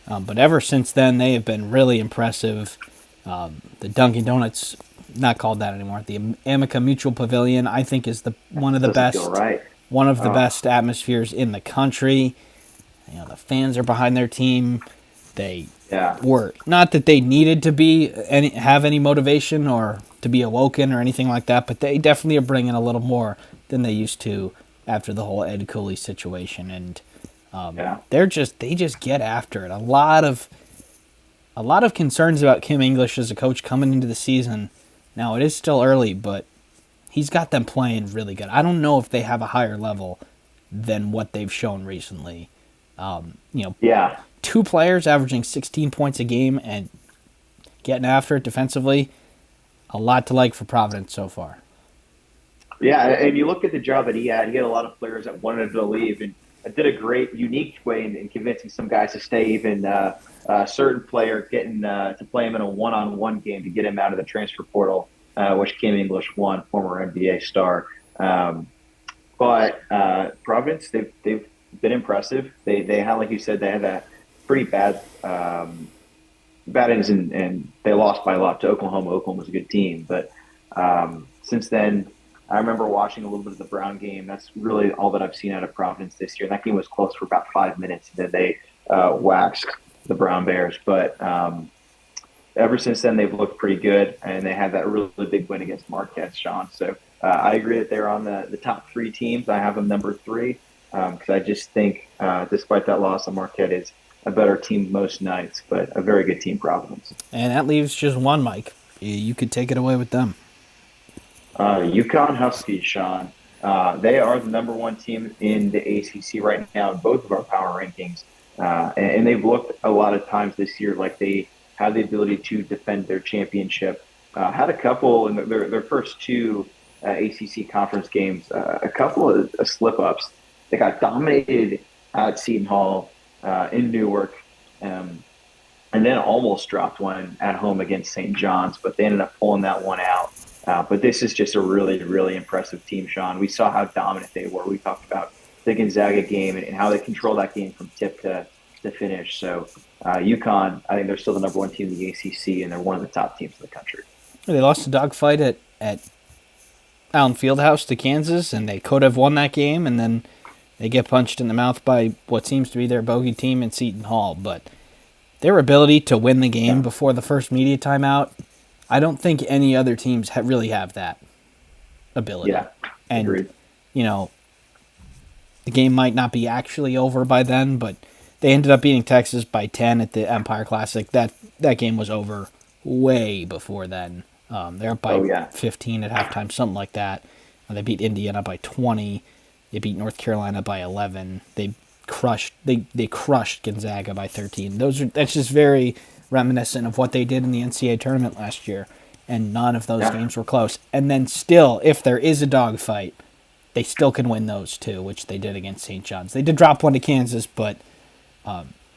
S1: But ever since then, they have been really impressive. The Dunkin' Donuts, not called that anymore, the Amica Mutual Pavilion, I think is one of the
S2: Doesn't
S1: best,
S2: feel right.
S1: one of the best atmospheres in the country. The fans are behind their team. They
S2: Yeah.
S1: were not that they needed to have any motivation or to be awoken or anything like that, but they definitely are bringing a little more than they used to after the whole Ed Cooley situation, and they just get after it. A lot of concerns about Kim English as a coach coming into the season. Now it is still early, but he's got them playing really good. I don't know if they have a higher level than what they've shown recently.
S2: Yeah.
S1: 2 players averaging 16 points a game and getting after it defensively. A lot to like for Providence so far.
S2: Yeah, and you look at the job that he had a lot of players that wanted to leave, and did a great, unique way in convincing some guys to stay. Even a certain player getting to play him in a one-on-one game to get him out of the transfer portal, which Kim English won, former NBA star. Um, but Providence, they've been impressive. They had, like you said, they had that pretty bad innings, and they lost by a lot to Oklahoma. Oklahoma was a good team, but since then, I remember watching a little bit of the Brown game. That's really all that I've seen out of Providence this year. That game was close for about 5 minutes, and then they waxed the Brown Bears. But ever since then, they've looked pretty good, and they had that really, really big win against Marquette, Sean. So I agree that they're on the top three teams. I have them number three because I just think, despite that loss, Marquette is a better team most nights, but a very good team, Providence.
S1: And that leaves just one, Mike. You could take it away with them.
S2: UConn Huskies, Sean. They are the number one team in the ACC right now in both of our power rankings. And they've looked a lot of times this year like they have the ability to defend their championship. Had a couple in their first two ACC conference games, a couple of slip-ups. They got dominated at Seton Hall in Newark, and then almost dropped one at home against St. John's, but they ended up pulling that one out. But this is just a really, really impressive team, Sean. We saw how dominant they were. We talked about the Gonzaga game and how they control that game from tip to finish. So UConn, I think they're still the number one team in the ACC, and they're one of the top teams in the country.
S1: They lost a dogfight at Allen Fieldhouse to Kansas, and they could have won that game, and then they get punched in the mouth by what seems to be their bogey team in Seton Hall. But their ability to win the game before the first media timeout, I don't think any other teams really have that ability.
S2: Yeah,
S1: and
S2: agreed.
S1: The game might not be actually over by then, but they ended up beating Texas by 10 at the Empire Classic. That game was over way before then. They're up by 15 at halftime, something like that. They beat Indiana by 20. They beat North Carolina by 11. They crushed Gonzaga by 13. That's just very reminiscent of what they did in the NCAA tournament last year, and none of those games were close. And then still, if there is a dogfight, they still can win those too, which they did against St. John's. They did drop one to Kansas, but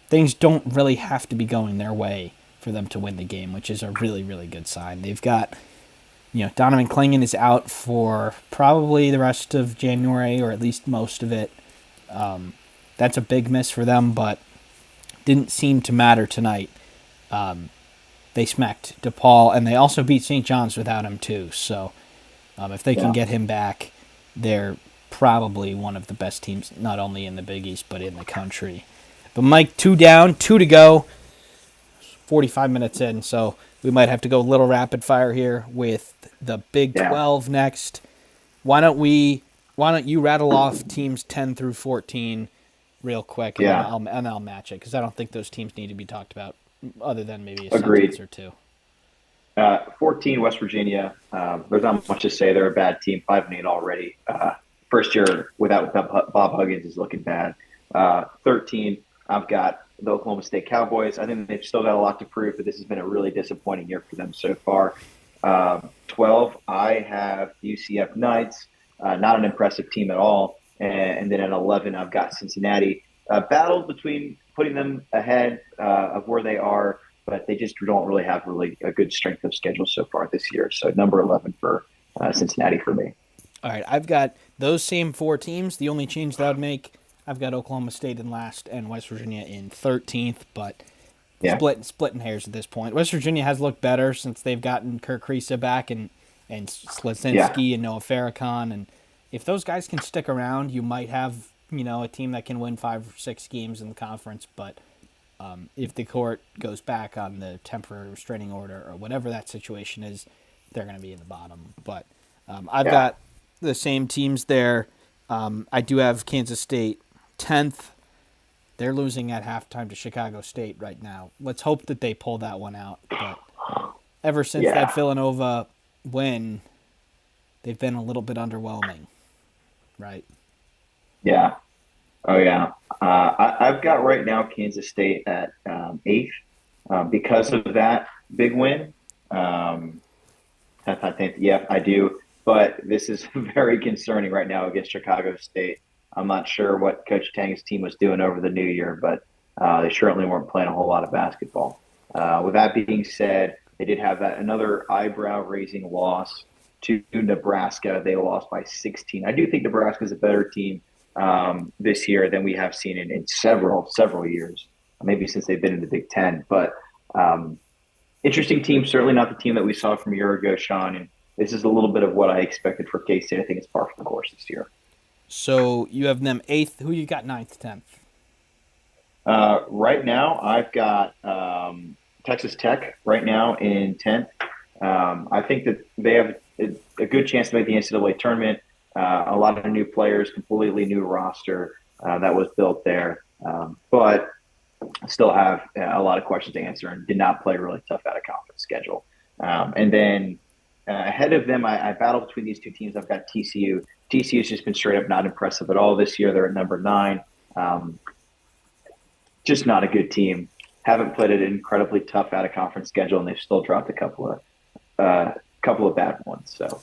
S1: things don't really have to be going their way for them to win the game, which is a really, really good sign. They've got, Donovan Clingan is out for probably the rest of January, or at least most of it. That's a big miss for them, but didn't seem to matter tonight. They smacked DePaul, and they also beat St. John's without him too. So if they can get him back, they're probably one of the best teams, not only in the Big East, but in the country. But Mike, 2 down, 2 to go, 45 minutes in, so we might have to go a little rapid fire here with the Big 12 next. Why don't you rattle off teams 10 through 14 real quick, and I'll match it, because I don't think those teams need to be talked about other than maybe a sentence or two.
S2: 14, West Virginia. There's not much to say. They're a bad team, 5-8 already. First year without Bob Huggins is looking bad. 13, I've got the Oklahoma State Cowboys. I think they've still got a lot to prove, but this has been a really disappointing year for them so far. 12, I have UCF Knights. Not an impressive team at all. And then at 11, I've got Cincinnati. Battled between putting them ahead of where they are, but they just don't really have a good strength of schedule so far this year. So number 11 for Cincinnati for me.
S1: All right, I've got those same 4 teams. The only change that I would make, I've got Oklahoma State in last and West Virginia in 13th, but splitting hairs at this point. West Virginia has looked better since they've gotten Kirk Kriisa back and Slazinski and Noah Farrakhan. And if those guys can stick around, you might have a team that can win 5 or 6 games in the conference. But if the court goes back on the temporary restraining order or whatever that situation is, they're going to be in the bottom. But I've got the same teams there. I do have Kansas State 10th. They're losing at halftime to Chicago State right now. Let's hope that they pull that one out. But ever since that Villanova win, they've been a little bit underwhelming, right?
S2: Yeah. Oh, yeah. I've got right now Kansas State at 8th because of that big win. I think, I do. But this is very concerning right now against Chicago State. I'm not sure what Coach Tang's team was doing over the new year, but they certainly weren't playing a whole lot of basketball. With that being said, they did have another eyebrow-raising loss to Nebraska. They lost by 16. I do think Nebraska is a better team this year than we have seen in several years, maybe since they've been in the Big Ten. But um, interesting team, certainly not the team that we saw from a year ago, Sean. And this is a little bit of what I expected for K-State. I think it's par for the course this year.
S1: So you have them eighth. Who you got ninth, 10th?
S2: Right now, I've got Texas Tech right now in 10th. I think that they have a good chance to make the NCAA tournament. A lot of new players, completely new roster that was built there. But still have a lot of questions to answer and did not play a really tough out of conference schedule. And then ahead of them, I battle between these two teams. I've got TCU. TCU's just been straight up not impressive at all this year. They're at number 9. Just not a good team. Haven't played an incredibly tough out of conference schedule, and they've still dropped a couple of bad ones. So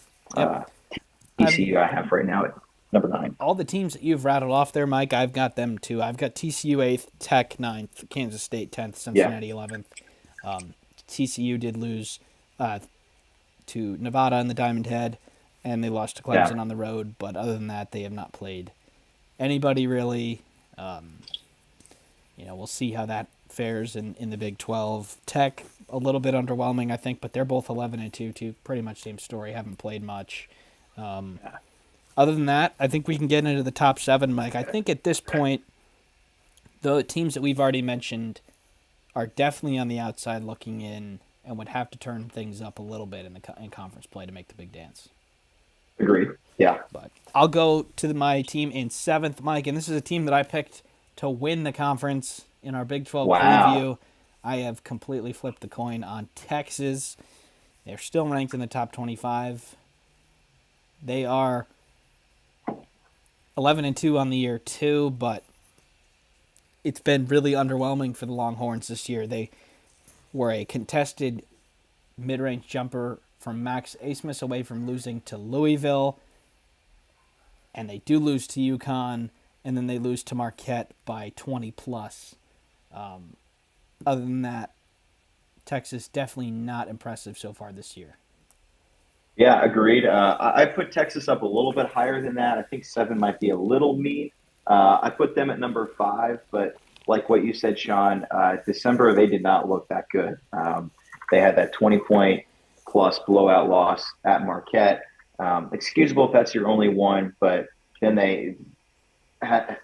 S2: TCU I have right now at number 9.
S1: All the teams that you've rattled off there, Mike, I've got them too. I've got TCU 8th, Tech 9th, Kansas State 10th, Cincinnati 11th. TCU did lose to Nevada in the Diamond Head, and they lost to Clemson on the road. But other than that, they have not played anybody really. We'll see how that fares in the Big 12. Tech, a little bit underwhelming, I think, but they're both 11-2 too. Pretty much same story. Haven't played much. Other than that, I think we can get into the top 7, Mike. I think at this point, the teams that we've already mentioned are definitely on the outside looking in and would have to turn things up a little bit in conference play to make the big dance.
S2: Agreed. Yeah.
S1: But I'll go to my team in 7th, Mike, and this is a team that I picked to win the conference in our Big 12 preview. I have completely flipped the coin on Texas. They're still ranked in the top 25. They are 11-2 on the year too, but it's been really underwhelming for the Longhorns this year. They were a contested mid-range jumper from Max Asmus away from losing to Louisville, and they do lose to UConn, and then they lose to Marquette by 20 plus. Other than that, Texas definitely not impressive so far this year.
S2: Yeah, agreed. I put Texas up a little bit higher than that. I think 7 might be a little mean. I put them at number 5, but like what you said, Sean, December they did not look that good. They had that 20-point plus blowout loss at Marquette. Excusable if that's your only one, but then they had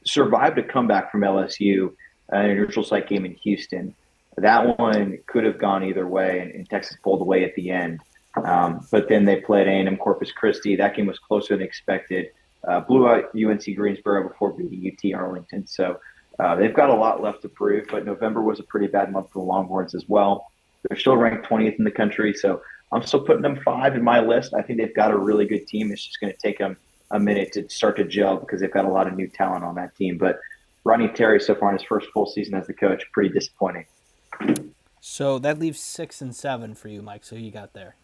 S2: survived a comeback from LSU in a neutral site game in Houston. That one could have gone either way, and Texas pulled away at the end. But then they played A&M Corpus Christi. That game was closer than expected. Blew out UNC Greensboro before beating UT Arlington. So they've got a lot left to prove, but November was a pretty bad month for the Longhorns as well. They're still ranked 20th in the country, so I'm still putting them 5 in my list. I think they've got a really good team. It's just going to take them a minute to start to gel because they've got a lot of new talent on that team. But Ronnie Terry, so far in his first full season as the coach, pretty disappointing.
S1: So that leaves 6 and 7 for you, Mike. So who you got there?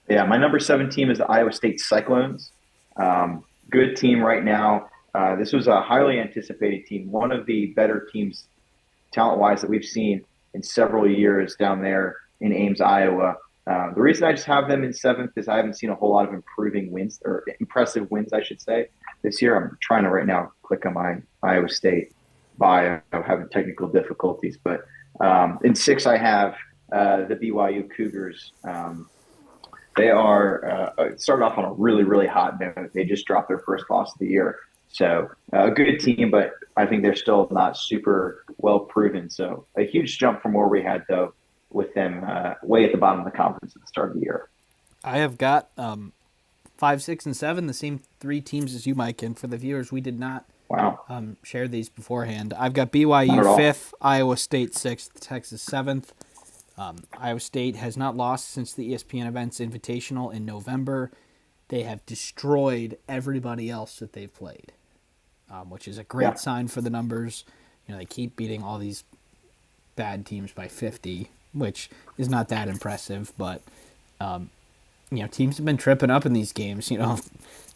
S2: Yeah, my number 7 team is the Iowa State Cyclones. Good team right now. This was a highly anticipated team, one of the better teams talent-wise that we've seen in several years down there in Ames, Iowa. The reason I just have them in 7th is I haven't seen a whole lot of impressive wins, I should say, this year. I'm trying to right now click on my Iowa State bio. I'm having technical difficulties. But in 6, I have the BYU Cougars. They are started off on a really, really hot note. They just dropped their first loss of the year. So a good team, but I think they're still not super well proven. So a huge jump from where we had, though, with them way at the bottom of the conference at the start of the year.
S1: I have got 5, 6, and 7, the same 3 teams as you, Mike. And for the viewers, we did not share these beforehand. I've got BYU 5th, Iowa State 6th, Texas 7th. Iowa State has not lost since the ESPN Events Invitational in November. They have destroyed everybody else that they've played, which is a great sign for the numbers. They keep beating all these bad teams by 50, which is not that impressive. But teams have been tripping up in these games.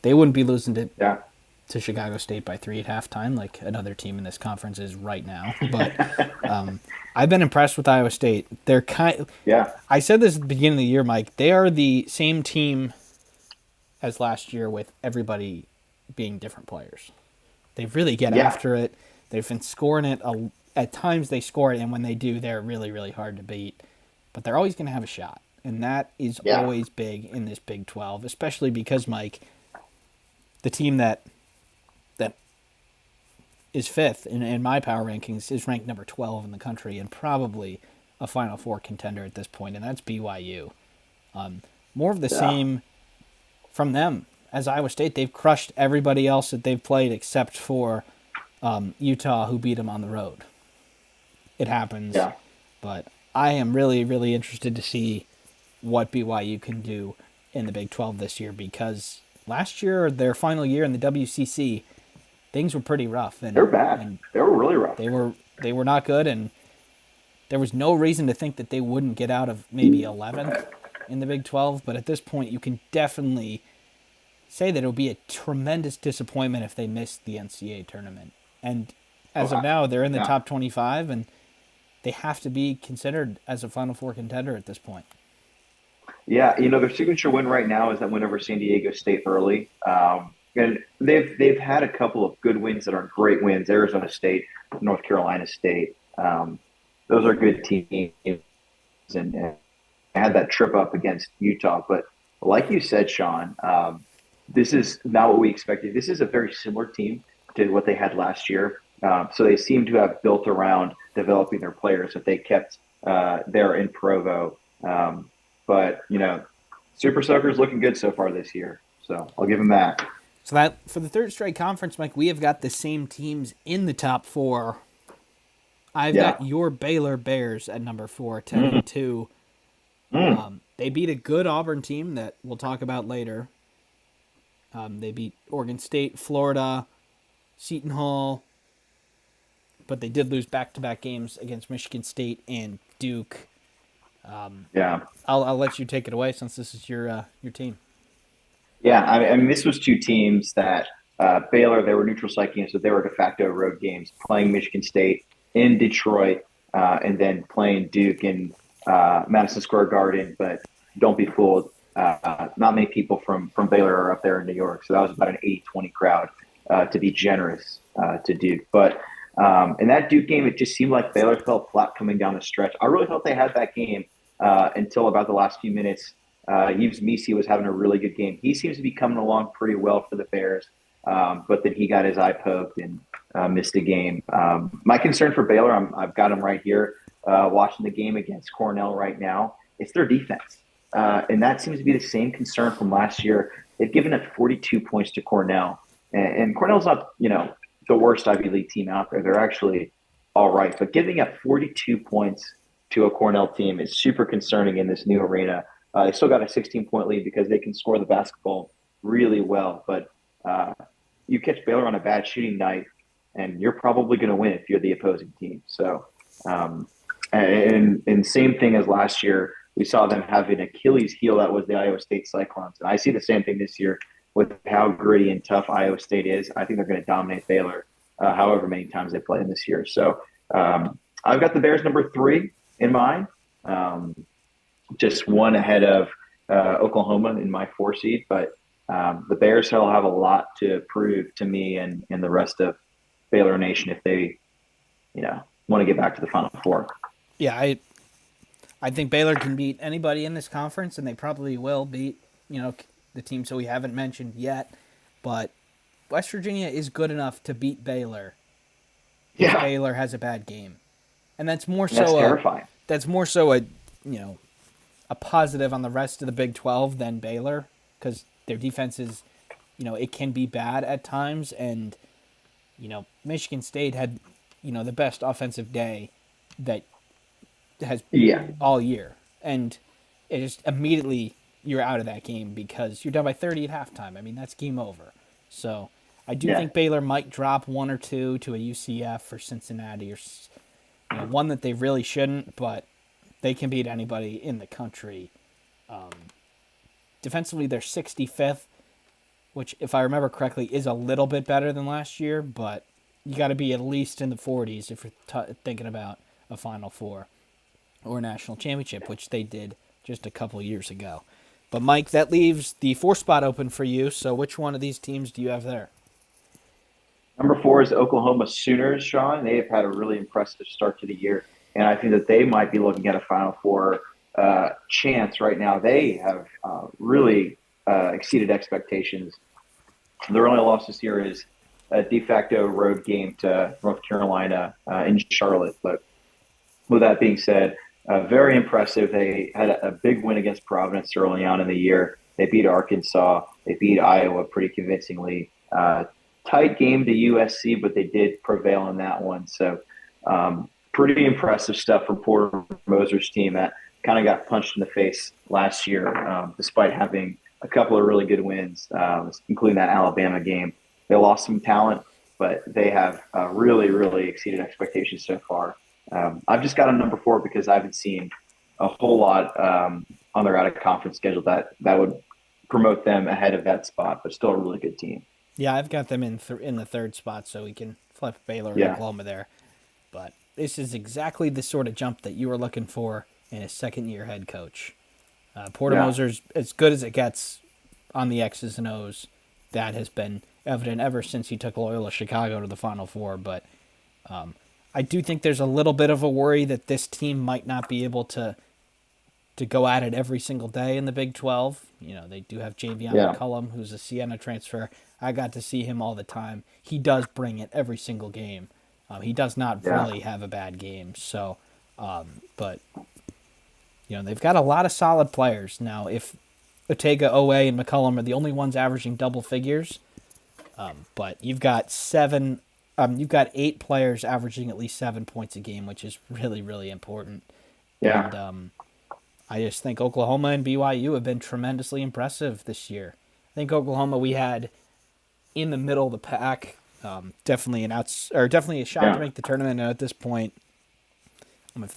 S1: They wouldn't be losing to to Chicago State by 3 at halftime, like another team in this conference is right now. But I've been impressed with Iowa State.
S2: Yeah.
S1: I said this at the beginning of the year, Mike. They are the same team as last year with everybody being different players. They really get
S2: Yeah.
S1: after it. They've been scoring it. At times they score it, and when they do, they're really, really hard to beat. But they're always going to have a shot. And that is
S2: Yeah.
S1: always big in this Big 12, especially because, Mike, the team that is fifth in my power rankings is ranked number 12 in the country and probably a Final Four contender at this point, and that's BYU. More of the same from them as Iowa State. They've crushed everybody else that they've played except for Utah, who beat them on the road. It happens.
S2: Yeah.
S1: But I am really, really interested to see what BYU can do in the Big 12 this year, because last year, their final year in the WCC, things were pretty rough. And
S2: They're bad.
S1: And
S2: they were really rough.
S1: they were not good, and there was no reason to think that they wouldn't get out of maybe 11th in the Big 12. But at this point, you can definitely say that it would be a tremendous disappointment if they missed the NCAA tournament. And as of now, they're in the top 25, and they have to be considered as a Final Four contender at this point.
S2: Yeah, their signature win right now is that win over San Diego State early. And they've had a couple of good wins that are great wins. Arizona State, North Carolina State. Those are good teams, and had that trip up against Utah. But like you said, Sean, this is not what we expected. This is a very similar team to what they had last year. So they seem to have built around developing their players that they kept there in Provo. But Super Soaker's looking good so far this year. So I'll give him that.
S1: So that for the third straight conference, Mike, we have got the same teams in the top four. I've got your Baylor Bears at number 4, 10-2. They beat a good Auburn team that we'll talk about later. They beat Oregon State, Florida, Seton Hall, but they did lose back-to-back games against Michigan State and Duke. I'll let you take it away since this is your team.
S2: Yeah, I mean, this was two teams that Baylor, they were neutral site games, so they were de facto road games, playing Michigan State in Detroit and then playing Duke in Madison Square Garden. But don't be fooled. Not many people from Baylor are up there in New York, so that was about an 80-20 crowd to be generous to Duke. But in that Duke game, it just seemed like Baylor fell flat coming down the stretch. I really thought they had that game until about the last few minutes. Yves Missi was having a really good game. He seems to be coming along pretty well for the Bears, but then he got his eye poked and missed a game. My concern for Baylor, I've got him right here, watching the game against Cornell right now. It's their defense, and that seems to be the same concern from last year. They've given up 42 points to Cornell, and Cornell's not, the worst Ivy League team out there. They're actually all right, but giving up 42 points to a Cornell team is super concerning in this new arena. They still got a 16-point lead because they can score the basketball really well. But you catch Baylor on a bad shooting night, and you're probably going to win if you're the opposing team. So, and same thing as last year, we saw them have an Achilles heel that was the Iowa State Cyclones. And I see the same thing this year with how gritty and tough Iowa State is. I think they're going to dominate Baylor however many times they play in this year. So I've got the Bears number 3 in mind. Just one ahead of Oklahoma in my 4 seed, but the Bears will have a lot to prove to me and the rest of Baylor Nation if they, want to get back to the Final Four.
S1: Yeah, I think Baylor can beat anybody in this conference, and they probably will beat, the teams that we haven't mentioned yet. But West Virginia is good enough to beat Baylor if Baylor has a bad game, and that's more so
S2: terrifying.
S1: That's more so a positive on the rest of the Big 12 than Baylor, because their defense is, it can be bad at times. And, Michigan State had, the best offensive day that has all year. And it just immediately you're out of that game because you're down by 30 at halftime. I mean, that's game over. So I do think Baylor might drop 1 or 2 to a UCF or Cincinnati or one that they really shouldn't, but they can beat anybody in the country. Defensively, they're 65th. which, if I remember correctly, is a little bit better than last year, but you got to be at least in the 40s if you're thinking about a Final Four or a national championship, which they did just a couple years ago. But, Mike, that leaves the 4 spot open for you, so which one of these teams do you have there?
S2: Number 4 is Oklahoma Sooners, Sean. They have had a really impressive start to the year, and I think that they might be looking at a Final Four chance right now. They have really exceeded expectations. Their only loss this year is a de facto road game to North Carolina in Charlotte. But with that being said, very impressive. They had a big win against Providence early on in the year. They beat Arkansas. They beat Iowa pretty convincingly. Tight game to USC, but they did prevail in that one. So pretty impressive stuff from Porter Moser's team that kind of got punched in the face last year, despite having a couple of really good wins, including that Alabama game. They lost some talent, but they have really, really exceeded expectations so far. I've just got a number 4 because I haven't seen a whole lot on their out-of-conference schedule that would promote them ahead of that spot, but still a really good team.
S1: Yeah, I've got them in the 3rd spot, so we can flip Baylor and Oklahoma there. But this is exactly the sort of jump that you were looking for in a second-year head coach. Porter Moser's as good as it gets on the X's and O's. That has been evident ever since he took Loyola Chicago to the Final Four. But I do think there's a little bit of a worry that this team might not be able to go at it every single day in the Big 12. They do have Javion McCullum, who's a Siena transfer. I got to see him all the time. He does bring it every single game. He does not really have a bad game. So, but they've got a lot of solid players. Now, if Ortega, Owe, and McCullum are the only ones averaging double figures, but you've got 8 players averaging at least 7 points a game, which is really, really important.
S2: Yeah.
S1: And I just think Oklahoma and BYU have been tremendously impressive this year. I think Oklahoma we had in the middle of the pack, definitely a shot to make the tournament. And at this point, if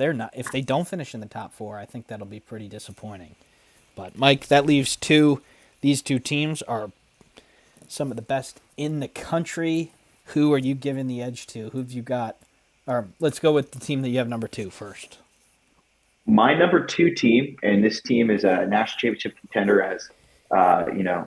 S1: they don't finish in the top 4, I think that'll be pretty disappointing. But Mike, that leaves these two teams are some of the best in the country. Who are you giving the edge to? Who have you got? Or let's go with the team that you have number 2 first.
S2: My number 2 team, and this team is a national championship contender as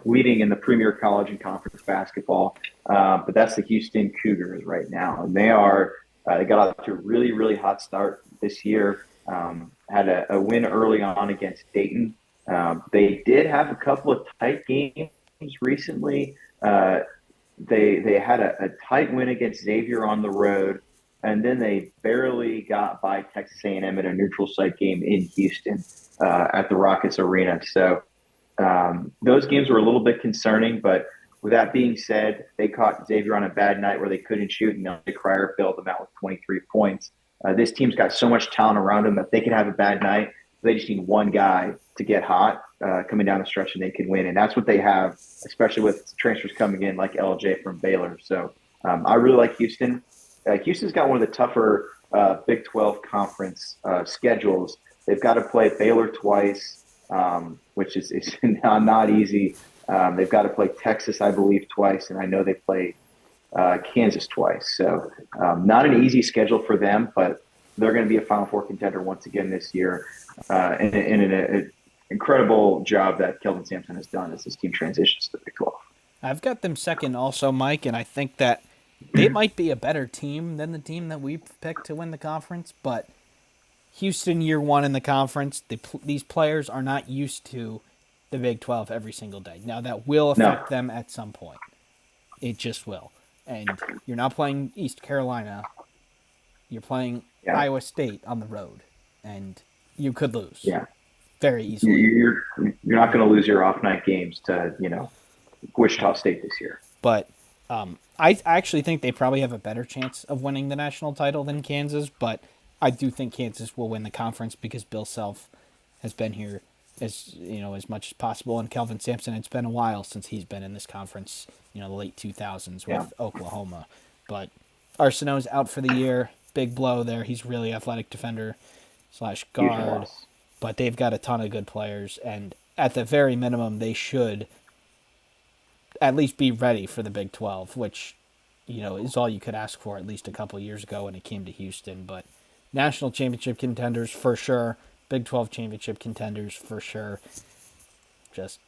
S2: leading in the Premier College and Conference basketball. But that's the Houston Cougars right now. And they got off to a really, really hot start this year. Had a win early on against Dayton. They did have a couple of tight games recently. They had a tight win against Xavier on the road, and then they barely got by Texas A&M in a neutral site game in Houston at the Rockets Arena. So those games were a little bit concerning, but with that being said, they caught Xavier on a bad night where they couldn't shoot, and Nick Cryer bailed them out with 23 points. This team's got so much talent around them that they can have a bad night. They just need one guy to get hot coming down the stretch, and they can win. And that's what they have, especially with transfers coming in like LJ from Baylor. So I really like Houston. Houston's got one of the tougher Big 12 conference schedules. They've got to play Baylor twice, which is not easy. They've got to play Texas, I believe, twice, and I know they play Kansas twice. So not an easy schedule for them, but they're going to be a Final Four contender once again this year. And an incredible job that Kelvin Sampson has done as this team transitions to the Big 12.
S1: I've got them second also, Mike, and I think that they might be a better team than the team that we picked to win the conference, but Houston year 1 in the conference, these players are not used to the Big 12 every single day. Now, that will affect them at some point. It just will. And you're not playing East Carolina. You're playing Iowa State on the road, and you could lose.
S2: Yeah.
S1: Very easily.
S2: You're not going to lose your off-night games to, Wichita State this year.
S1: But I actually think they probably have a better chance of winning the national title than Kansas, but I do think Kansas will win the conference because Bill Self has been here as much as possible, and Kelvin Sampson, it's been a while since he's been in this conference, the late 2000s with Oklahoma. But Arsenault's out for the year. Big blow there. He's really athletic defender / guard. But they've got a ton of good players, and at the very minimum, they should at least be ready for the Big 12, which, is all you could ask for at least a couple years ago when it came to Houston. But national championship contenders for sure, Big 12 championship contenders for sure. Just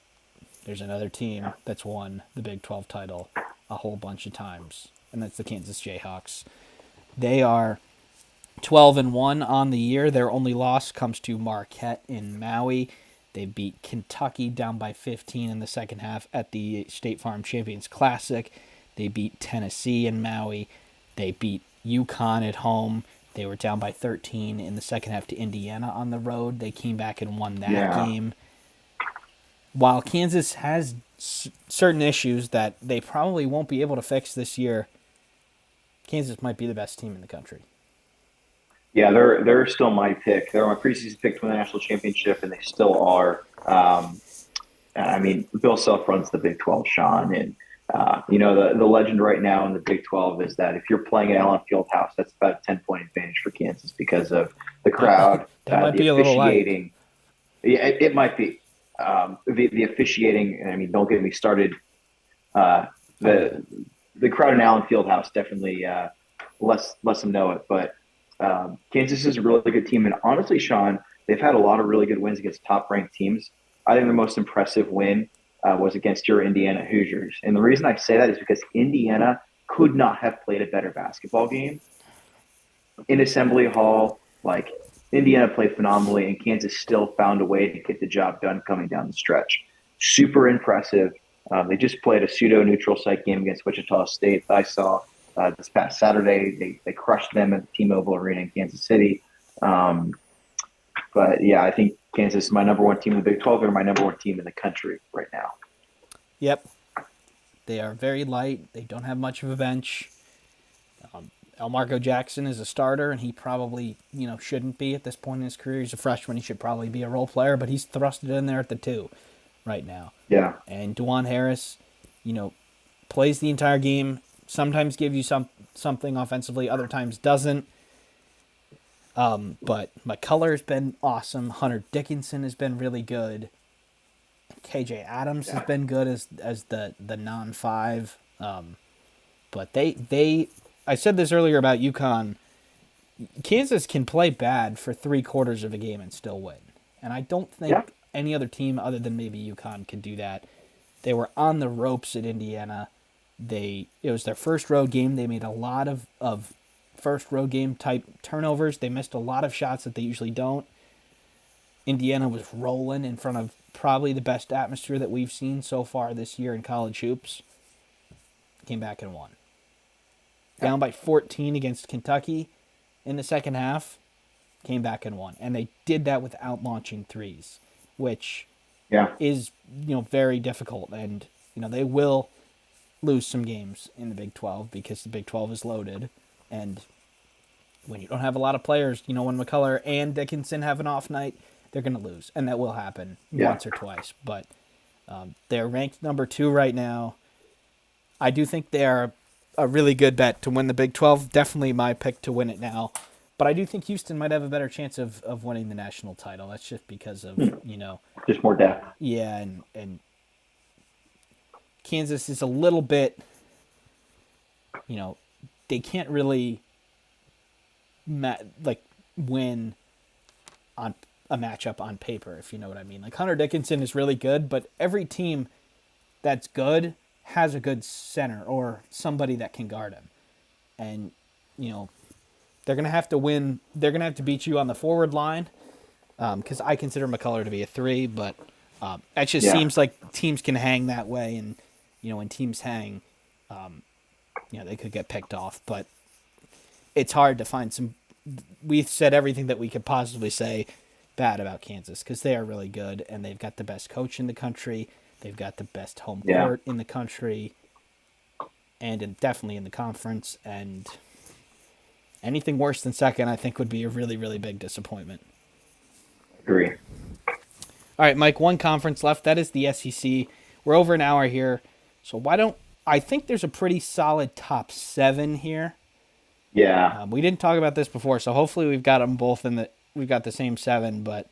S1: there's another team that's won the Big 12 title a whole bunch of times, and that's the Kansas Jayhawks. They are 12-1 on the year. Their only loss comes to Marquette in Maui. They beat Kentucky down by 15 in the second half at the State Farm Champions Classic. They beat Tennessee in Maui. They beat UConn at home. They were down by 13 in the second half to Indiana on the road. They came back and won that game. While Kansas has certain issues that they probably won't be able to fix this year, Kansas might be the best team in the country.
S2: Yeah, they're still my pick. They're my preseason pick to the national championship, and they still are. I mean, Bill Self runs the Big 12, Sean, and the legend right now in the Big 12 is that if you're playing at Allen Fieldhouse, that's about a 10-point advantage for Kansas because of the crowd,
S1: that might
S2: the
S1: be
S2: officiating.
S1: A little light.
S2: Yeah, it might be. The officiating. I mean, don't get me started. The crowd in Allen Fieldhouse definitely lets them know it, but. Kansas is a really good team, and honestly, Sean, they've had a lot of really good wins against top-ranked teams. I think the most impressive win was against your Indiana Hoosiers, and the reason I say that is because Indiana could not have played a better basketball game in Assembly Hall. Like, Indiana played phenomenally, and Kansas still found a way to get the job done coming down the stretch. Super impressive. They just played a pseudo-neutral site game against Wichita State that I saw this past Saturday. They crushed them at the T-Mobile Arena in Kansas City. But, yeah, I think Kansas is my number one team in the Big 12. They're my number one team in the country right now.
S1: Yep. They are very light. They don't have much of a bench. Elmarco Jackson is a starter, and he probably, shouldn't be at this point in his career. He's a freshman. He should probably be a role player, but he's thrusted in there at the 2 right now.
S2: Yeah.
S1: And DeJuan Harris, plays the entire game, sometimes gives you something offensively, other times doesn't. But McCullough has been awesome. Hunter Dickinson has been really good. KJ Adams has been good as the non-5. But I said this earlier about UConn. Kansas can play bad for 3/4 of a game and still win. And I don't think any other team other than maybe UConn could do that. They were on the ropes at Indiana. It was their first road game. They made a lot of first road game type turnovers. They missed a lot of shots that they usually don't. Indiana was rolling in front of probably the best atmosphere that we've seen so far this year in college hoops. Came back and won. Down by 14 against Kentucky in the second half. Came back and won. And they did that without launching threes, which is very difficult. And they will lose some games in the Big 12 because the Big 12 is loaded. And when you don't have a lot of players, when McCullough and Dickinson have an off night, they're going to lose. And that will happen once or twice. But they're ranked number 2 right now. I do think they are a really good bet to win the Big 12. Definitely my pick to win it now. But I do think Houston might have a better chance of winning the national title. That's just because of,
S2: just more depth.
S1: Yeah, and Kansas is a little bit, they can't really win on a matchup on paper, if you know what I mean. Like, Hunter Dickinson is really good, but every team that's good has a good center or somebody that can guard him. And, they're going to have to win. They're going to have to beat you on the forward line because I consider McCullough to be a 3, but it just seems like teams can hang that way. And, when teams hang, they could get picked off. But it's hard to find some – we've said everything that we could possibly say bad about Kansas because they are really good, and they've got the best coach in the country. They've got the best home court in the country and definitely in the conference. And – anything worse than second, I think, would be a really, really big disappointment.
S2: Agree.
S1: All right, Mike, one conference left. That is the SEC. We're over an hour here. So I think there's a pretty solid top 7 here.
S2: Yeah.
S1: We didn't talk about this before, so hopefully we've got them both we've got the same 7, but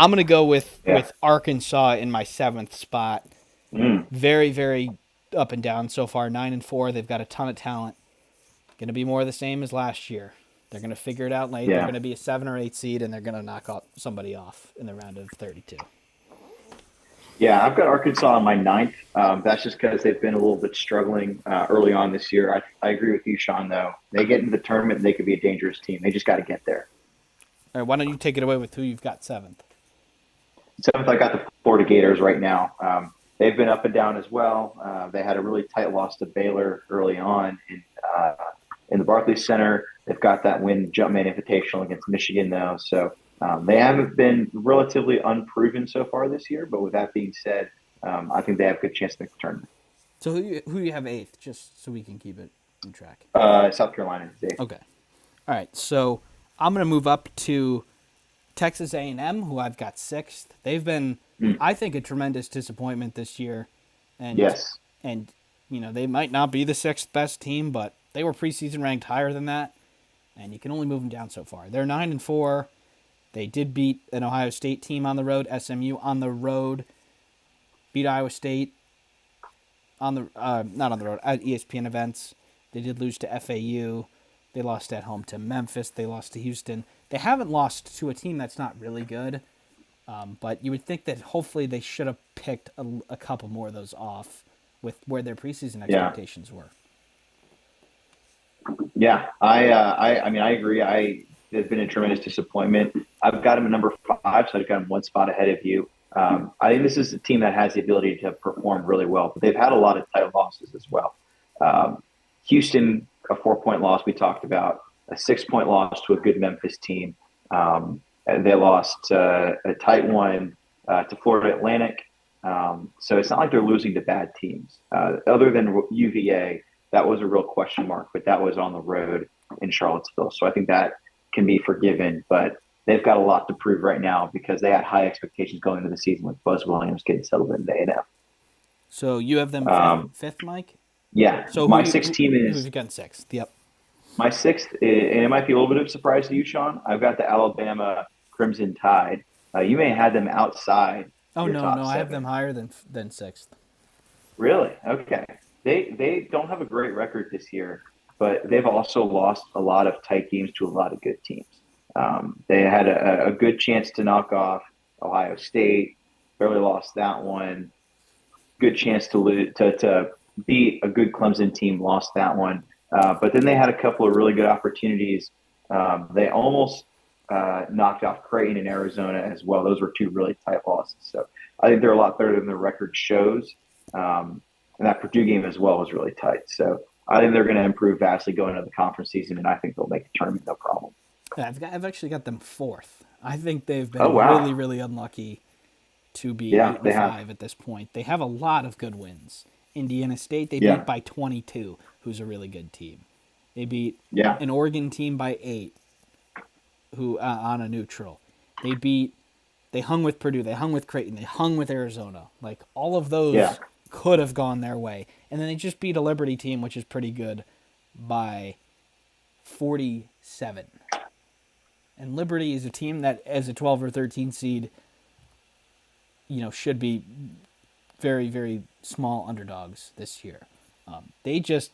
S1: I'm gonna go with
S2: Yeah.
S1: Arkansas in my 7th spot.
S2: Mm.
S1: Very, very up and down so far. 9-4. They've got a ton of talent. Going to be more of the same as last year. They're going to figure it out late. They're
S2: Yeah.
S1: going to be a 7 or 8 seed, and they're going to knock out somebody off in the round of 32.
S2: Yeah, I've got Arkansas on my ninth. That's just because they've been a little bit struggling early on this year. I agree with you, Sean, though. They get into the tournament, they could be a dangerous team. They just got to get there.
S1: All right, why don't you take it away with who you've got 7th?
S2: Seventh, I got the Florida Gators right now. They've been up and down as well. They had a really tight loss to Baylor early on in the Barclays Center. They've got that win Jumpman Invitational against Michigan, though. So they haven't been relatively unproven so far this year. But with that being said, I think they have a good chance to make the tournament.
S1: So who you have 8th, just so we can keep it in track?
S2: South Carolina is eighth.
S1: Okay. All right, so I'm going to move up to Texas A&M, who I've got 6th. They've been, I think, a tremendous disappointment this year. And,
S2: Yes.
S1: And, they might not be the 6th best team, but they were preseason ranked higher than that. And you can only move them down so far. They're 9-4. They did beat an Ohio State team on the road, SMU on the road, beat Iowa State on the not on the road at ESPN events. They did lose to FAU. They lost at home to Memphis. They lost to Houston. They haven't lost to a team that's not really good, but you would think that hopefully they should have picked a couple more of those off with where their preseason expectations were.
S2: Yeah, I mean, I agree. They've been a tremendous disappointment. I've got them at number 5, so I've got them one spot ahead of you. I think this is a team that has the ability to perform really well, but they've had a lot of tight losses as well. Houston, a 4-point loss we talked about, a 6-point loss to a good Memphis team. They lost a tight one to Florida Atlantic. So it's not like they're losing to bad teams. Other than UVA, that was a real question mark, but that was on the road in Charlottesville. So I think that can be forgiven, but they've got a lot to prove right now because they had high expectations going into the season with Buzz Williams getting settled into A&M.
S1: So you have them fifth, Mike?
S2: Yeah.
S1: So
S2: my sixth team is
S1: who've you got 6th? Yep.
S2: my sixth, and it might be a little bit of a surprise to you, Sean. I've got the Alabama Crimson Tide. You may have had them outside.
S1: Oh
S2: your
S1: no,
S2: top
S1: no,
S2: 7.
S1: I have them higher than 6th.
S2: Really? Okay. They don't have a great record this year, but they've also lost a lot of tight games to a lot of good teams. They had a good chance to knock off Ohio State, barely lost that one. Good chance to beat a good Clemson team, lost that one. But then they had a couple of really good opportunities. They almost knocked off Creighton in Arizona as well. Those were 2 really tight losses. So I think they're a lot better than the record shows. And that Purdue game as well was really tight. So I think they're going to improve vastly going into the conference season, and I think they'll make the tournament no problem.
S1: Yeah, I've actually got them 4th. I think they've been really, really unlucky to be 8-5 at this point. They have a lot of good wins. Indiana State, they beat by 22, who's a really good team. They beat an Oregon team by 8, who on a neutral. They hung with Purdue, they hung with Creighton, they hung with Arizona. Like, all of those could have gone their way. And then they just beat a Liberty team, which is pretty good, by 47. And Liberty is a team that, as a 12 or 13 seed, should be very, very small underdogs this year.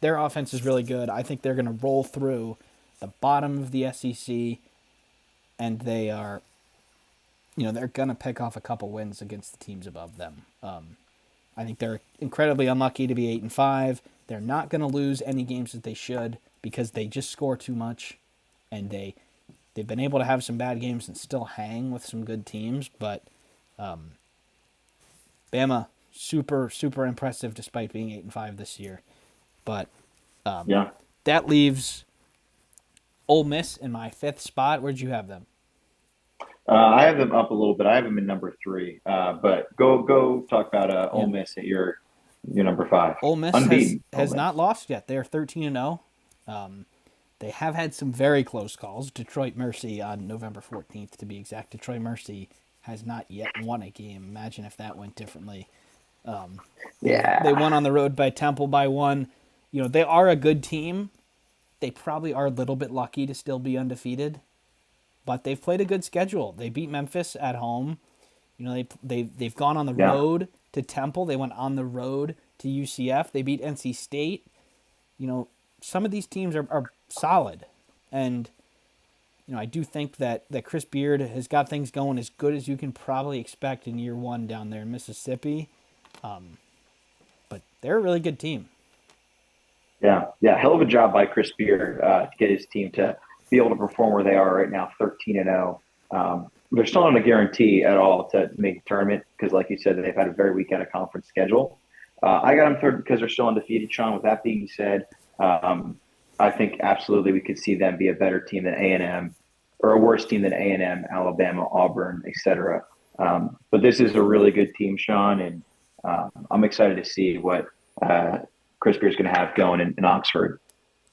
S1: Their offense is really good. I think they're going to roll through the bottom of the SEC, and they are, they're going to pick off a couple wins against the teams above them. I think they're incredibly unlucky to be 8-5. They're not going to lose any games that they should because they just score too much, and they've been able to have some bad games and still hang with some good teams, but Bama, super, super impressive despite being 8-5 this year. But that leaves Ole Miss in my 5th spot. Where'd you have them?
S2: I have them up a little bit. I have them in number 3. But go talk about Ole Miss at your number 5.
S1: Ole Miss has not lost yet. They're 13-0. They have had some very close calls. Detroit Mercy on November 14th, to be exact. Detroit Mercy has not yet won a game. Imagine if that went differently. They won on the road by Temple by 1. They are a good team. They probably are a little bit lucky to still be undefeated. But they've played a good schedule. They beat Memphis at home. They've gone on the
S2: Yeah.
S1: road to Temple. They went on the road to UCF. They beat NC State. Some of these teams are solid, and I do think that Chris Beard has got things going as good as you can probably expect in year one down there in Mississippi. But they're a really good team.
S2: Yeah. Yeah. Hell of a job by Chris Beard to get his team to be able to perform where they are right now, 13-0. They're still not a guarantee at all to make the tournament because, like you said, they've had a very weak out of conference schedule. I got them third because they're still undefeated, Sean. With that being said, I think absolutely we could see them be a better team than A&M or a worse team than A&M, Alabama, Auburn, etc. But this is a really good team, Sean, and I'm excited to see what Chris Beard's going to have going in Oxford.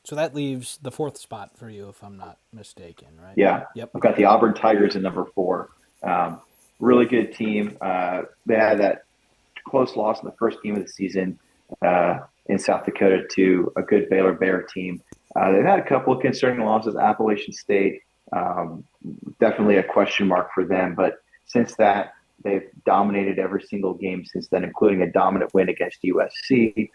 S1: So that leaves the fourth spot for you, if I'm not mistaken, right?
S2: Yeah,
S1: Yep.
S2: I've got the Auburn Tigers in number 4. Really good team. They had that close loss in the first game of the season in South Dakota to a good Baylor Bear team. They've had a couple of concerning losses. Appalachian State, definitely a question mark for them. But since that, they've dominated every single game since then, including a dominant win against USC.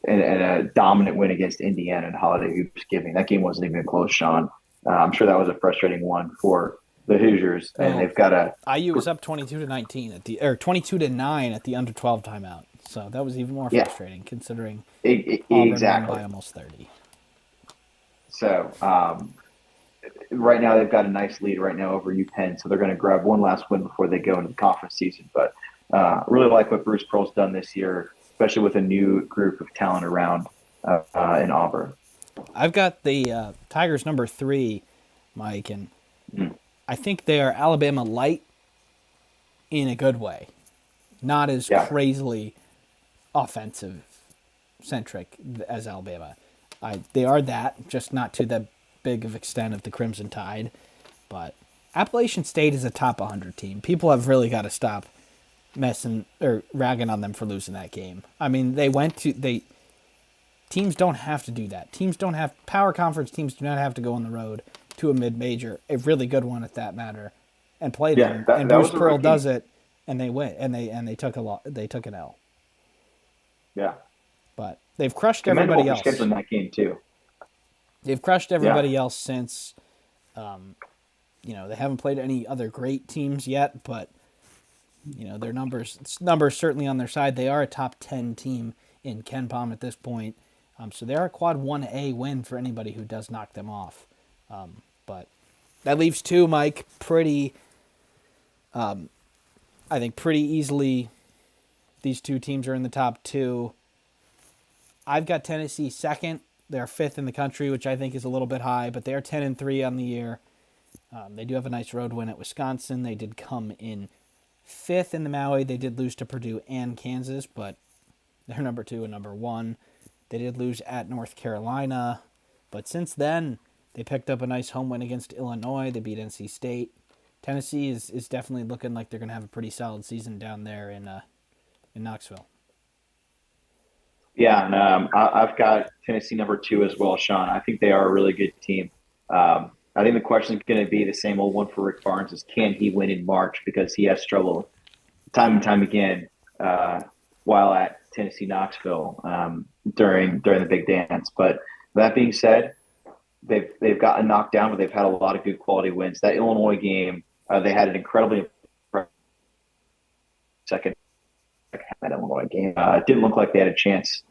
S2: And a dominant win against Indiana in Holiday Hoops Giving. That game wasn't even close, Sean. I'm sure that was a frustrating one for the Hoosiers, and they've got a
S1: IU was up 22-19 or 22-9 at the under 12 timeout. So that was even more frustrating considering Auburn won by almost 30.
S2: So right now they've got a nice lead right now over UPenn, so they're going to grab one last win before they go into the conference season. But really like what Bruce Pearl's done this year, especially with a new group of talent around in Auburn.
S1: I've got the Tigers number 3, Mike, and I think they are Alabama light in a good way. Not as crazily offensive centric as Alabama. They are that, just not to the big of extent of the Crimson Tide. But Appalachian State is a top 100 team. People have really got to stop messing or ragging on them for losing that game. I mean, teams don't have to do that. Power conference teams do not have to go on the road to a mid-major, a really good one at that matter, and play them. And Bruce Pearl does it, and they win, and they took an L.
S2: Yeah,
S1: but they've crushed everybody else.
S2: In that game too.
S1: They've crushed everybody else since. They haven't played any other great teams yet, but their numbers certainly on their side. They are a top 10 team in KenPom at this point. So they're a quad 1A win for anybody who does knock them off. But that leaves 2, Mike, I think pretty easily these 2 teams are in the top 2. I've got Tennessee second. They're 5th in the country, which I think is a little bit high, but they're 10-3 on the year. They do have a nice road win at Wisconsin. They did come in 5th in the Maui. They did lose to Purdue and Kansas, but they're number 2 and number 1. They did lose at North Carolina, but since then, they picked up a nice home win against Illinois. They beat NC State. Tennessee is definitely looking like they're going to have a pretty solid season down there in Knoxville.
S2: Yeah, and I've got Tennessee number 2 as well, Sean. I think they are a really good team. I think the question is going to be the same old one for Rick Barnes: is can he win in March, because he has struggled time and time again while at Tennessee Knoxville during the big dance. But that being said, they've gotten knocked down, but they've had a lot of good quality wins. That Illinois game, they had an incredibly second that Illinois game. It didn't look like they had a chance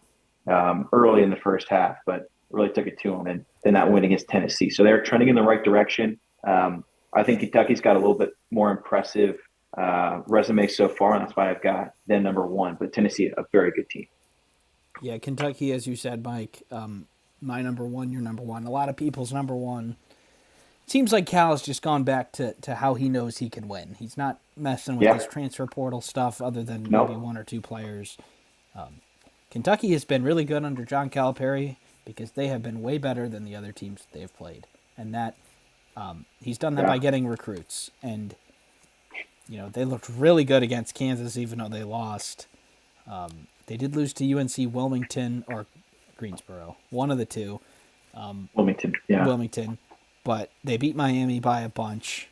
S2: early in the first half, but really took it to them, and then that win against Tennessee. So they're trending in the right direction. I think Kentucky's got a little bit more impressive resume so far, and that's why I've got them number 1. But Tennessee, a very good team.
S1: Yeah, Kentucky, as you said, Mike, my number 1, your number 1. A lot of people's number 1. Seems like Cal has just gone back to how he knows he can win. He's not messing with this transfer portal stuff other than maybe 1 or 2 players. Kentucky has been really good under John Calipari because they have been way better than the other teams they've played. And that he's done that by getting recruits. And, they looked really good against Kansas even though they lost. They did lose to UNC Wilmington or Greensboro, one of the 2.
S2: Wilmington, yeah.
S1: Wilmington. But they beat Miami by a bunch.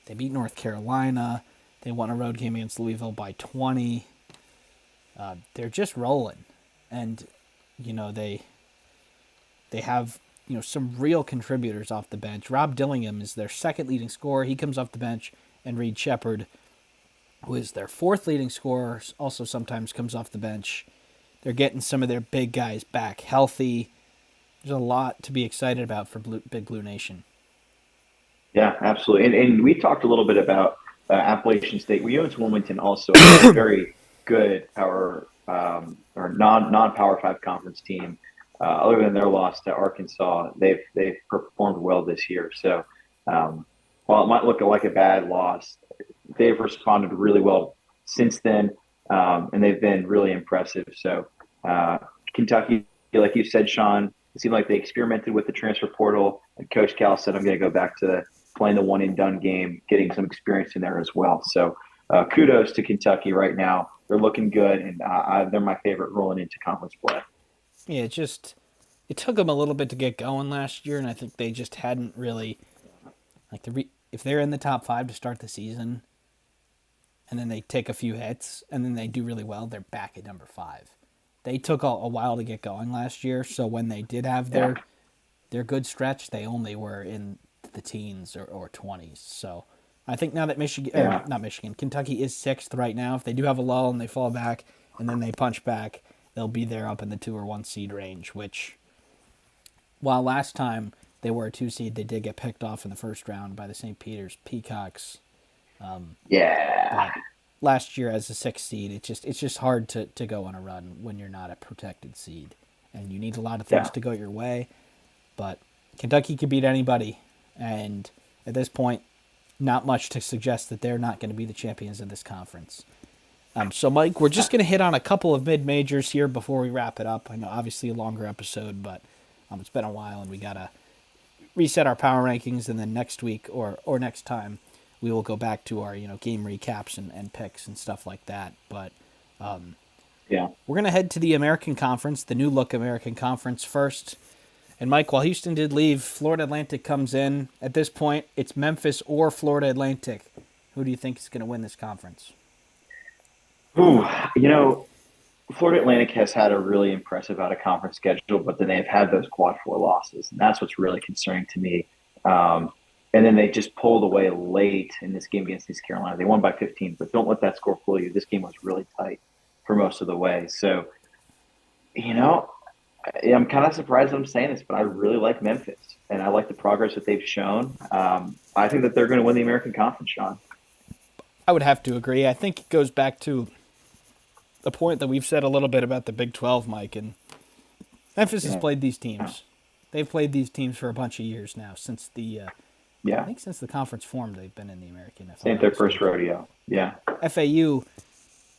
S1: They beat North Carolina. They won a road game against Louisville by 20. They're just rolling, and they have some real contributors off the bench. Rob Dillingham is their second leading scorer. He comes off the bench, and Reed Shepard, who is their fourth leading scorer, also sometimes comes off the bench. They're getting some of their big guys back healthy. There's a lot to be excited about for Big Blue Nation.
S2: Yeah, absolutely. And we talked a little bit about Appalachian State. We own Wilmington also a very good or non Power Five conference team. Other than their loss to Arkansas, they've performed well this year. So while it might look like a bad loss, they've responded really well since then, and they've been really impressive. So Kentucky, like you said, Sean, it seemed like they experimented with the transfer portal, and Coach Cal said, "I'm going to go back to playing the one and done game, getting some experience in there as well." So kudos to Kentucky right now. They're looking good, and they're my favorite rolling into conference play.
S1: Yeah, it took them a little bit to get going last year, and I think they just hadn't really if they're in the top 5 to start the season, and then they take a few hits, and then they do really well, they're back at number 5. They took a while to get going last year, so when they did have their good stretch, they only were in the teens or 20s. So I think now that Kentucky is 6th right now. If they do have a lull and they fall back and then they punch back, they'll be there up in the 2 or 1 seed range, which, while last time they were a 2 seed, they did get picked off in the first round by the St. Peter's Peacocks. But last year as a 6th seed, it's just hard to go on a run when you're not a protected seed, and you need a lot of things to go your way. But Kentucky can beat anybody, and at this point, not much to suggest that they're not going to be the champions of this conference. So, Mike, we're just going to hit on a couple of mid-majors here before we wrap it up. I know, obviously, a longer episode, but it's been a while, and we got to reset our power rankings, and then next week or next time, we will go back to our game recaps and picks and stuff like that. But we're going to head to the American Conference, the new look American Conference first. And Mike, while Houston did leave, Florida Atlantic comes in. At this point, it's Memphis or Florida Atlantic. Who do you think is going to win this conference?
S2: Ooh, Florida Atlantic has had a really impressive out-of-conference schedule, but then they've had those quad 4 losses, and that's what's really concerning to me. And then they just pulled away late in this game against East Carolina. They won by 15, but don't let that score fool you. This game was really tight for most of the way. So, I'm kind of surprised that I'm saying this, but I really like Memphis, and I like the progress that they've shown. I think that they're going to win the American Conference, Sean.
S1: I would have to agree. I think it goes back to the point that we've said a little bit about the Big 12, Mike, and Memphis has played these teams. They've played these teams for a bunch of years now, since I think since the conference formed, they've been in the American.
S2: Ain't their first rodeo. Yeah.
S1: FAU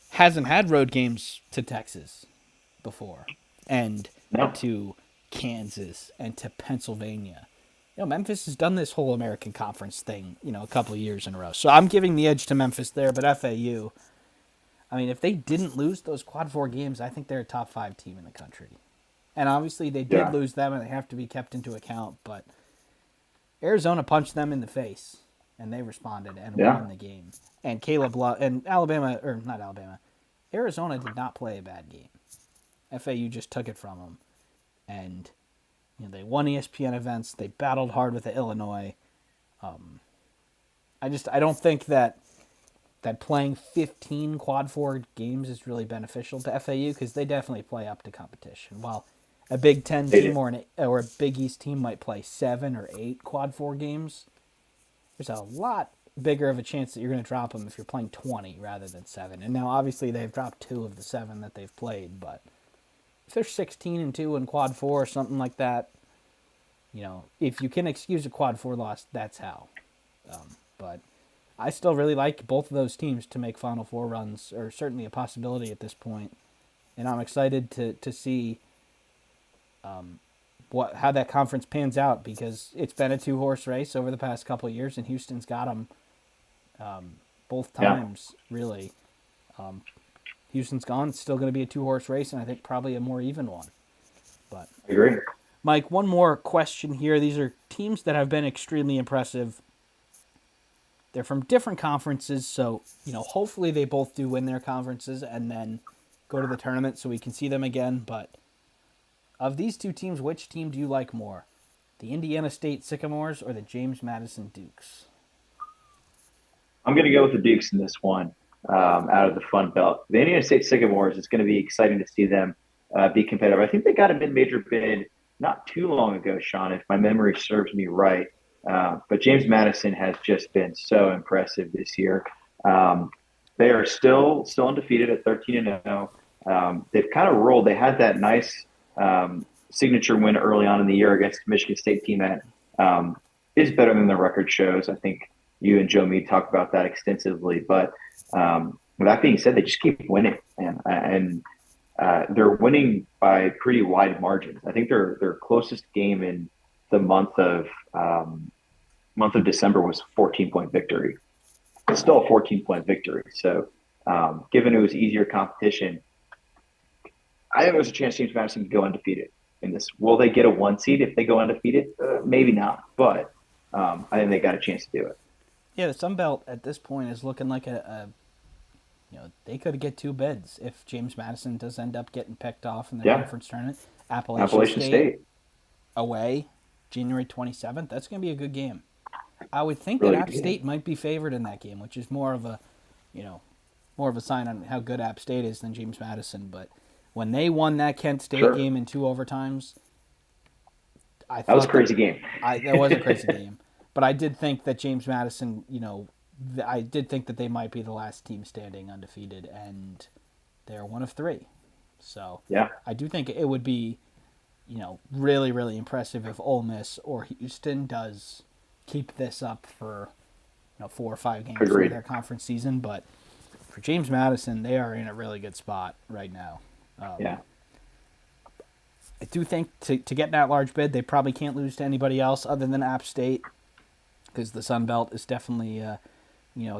S1: hasn't had road games to Texas before, and to Kansas and to Pennsylvania. Memphis has done this whole American Conference thing, a couple of years in a row. So I'm giving the edge to Memphis there, but FAU, if they didn't lose those quad 4 games, I think they're a top 5 team in the country. And obviously they did lose them, and they have to be kept into account, but Arizona punched them in the face, and they responded and won the game. And Caleb Love and Arizona did not play a bad game. FAU just took it from them, and they won ESPN events. They battled hard with Illinois. I don't think that playing 15 quad 4 games is really beneficial to FAU, because they definitely play up to competition. While a Big 10 team or a Big East team might play 7 or 8 quad 4 games, there's a lot bigger of a chance that you're going to drop them if you're playing 20 rather than 7. And now, obviously, they've dropped 2 of the 7 that they've played, but if they're 16-2 in quad 4 or something like that, if you can excuse a quad 4 loss, that's how. But I still really like both of those teams to make Final Four runs, or certainly a possibility at this point. And I'm excited to see how that conference pans out, because it's been a 2-horse race over the past couple of years, and Houston's got them both times, really. Houston's gone. It's still going to be a 2-horse race, and I think probably a more even one. But
S2: I agree.
S1: Mike, one more question here. These are teams that have been extremely impressive. they're from different conferences, so hopefully they both do win their conferences and then go to the tournament so we can see them again. But of these two teams, which team do you like more? The Indiana State Sycamores or the James Madison Dukes?
S2: I'm going to go with the Dukes in this one out of the Fun Belt. The Indiana State Sycamores, it's going to be exciting to see them be competitive. I think they got a mid-major bid not too long ago, Sean, if my memory serves me right. But James Madison has just been so impressive this year. They are still undefeated at 13-0. They've kind of rolled. They had that nice signature win early on in the year against the Michigan State team that is better than the record shows. I think you and Joe Mead talked about that extensively. But with that being said, they just keep winning, and they're winning by pretty wide margins. I think their closest game in the month of December was a 14-point victory. It's still a 14-point victory. So given it was easier competition, I think there's a chance James Madison could go undefeated in this. Will they get a 1 seed if they go undefeated? Maybe not, but I think they got a chance to do it.
S1: Yeah, the Sun Belt at this point is looking like they could get 2 bids if James Madison does end up getting picked off in the conference tournament. Appalachian State away, January 27th. That's going to be a good game. I would think really that App State might be favored in that game, which is more of a sign on how good App State is than James Madison. But when they won that Kent State game in 2 overtimes,
S2: that was a crazy game.
S1: That was a crazy game. But I did think that James Madison, I did think that they might be the last team standing undefeated, and they're 1 of 3. So I do think it would be, really, really impressive if Ole Miss or Houston does keep this up for 4 or 5 games of their conference season. But for James Madison, they are in a really good spot right now. I do think to get that large bid, they probably can't lose to anybody else other than App State, because the Sun Belt is definitely a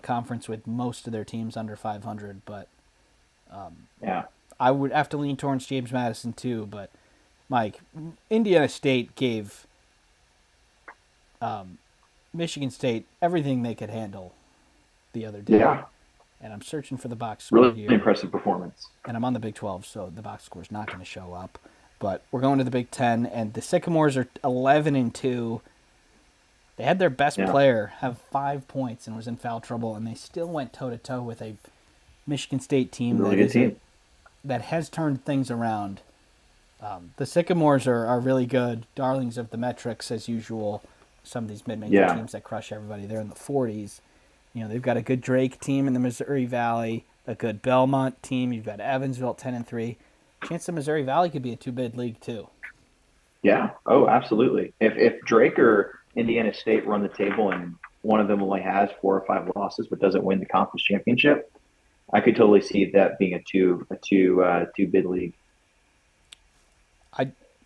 S1: conference with most of their teams under 500. But I would have to lean towards James Madison too. But Mike, Indiana State gave Michigan State everything they could handle the other day. Yeah. And I'm searching for the box score
S2: here. Really impressive performance.
S1: And I'm on the Big 12, so the box score is not going to show up. But we're going to the Big 10, and the Sycamores are 11-2. They had their best player have 5 points and was in foul trouble, and they still went toe-to-toe with a Michigan State team that has turned things around. The Sycamores are really good, darlings of the metrics as usual. Some of these mid-major teams that crush everybody, they're in the 40s. They've got a good Drake team in the Missouri Valley, a good Belmont team. You've got Evansville at 10-3. Chance the Missouri Valley could be a 2-bid league too.
S2: Yeah. Oh, absolutely. If Drake or Indiana State run the table and one of them only has 4 or 5 losses but doesn't win the conference championship, I could totally see that being a two bid league.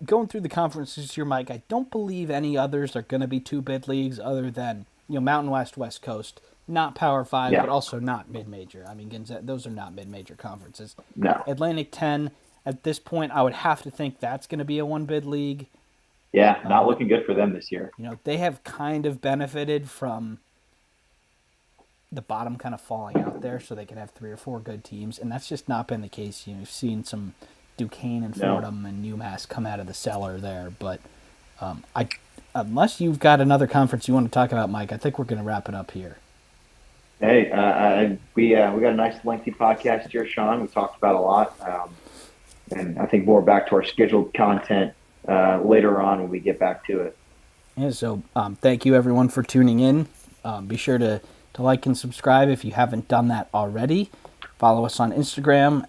S1: Going through the conferences here, Mike, I don't believe any others are going to be 2-bid leagues other than Mountain West, West Coast, not Power 5, but also not mid-major. I mean, those are not mid-major conferences.
S2: No.
S1: Atlantic 10, at this point, I would have to think that's going to be a 1-bid league.
S2: Yeah, not looking good for them this year.
S1: They have kind of benefited from the bottom kind of falling out there so they can have 3 or 4 good teams, and that's just not been the case. You've seen some Duquesne and Fordham and UMass come out of the cellar there, but unless you've got another conference you want to talk about, Mike, I think we're going to wrap it up here.
S2: Hey, we got a nice lengthy podcast here, Sean. We talked about a lot, and I think more back to our scheduled content later on when we get back to it.
S1: Yeah, so thank you everyone for tuning in. Be sure to like and subscribe if you haven't done that already. Follow us on Instagram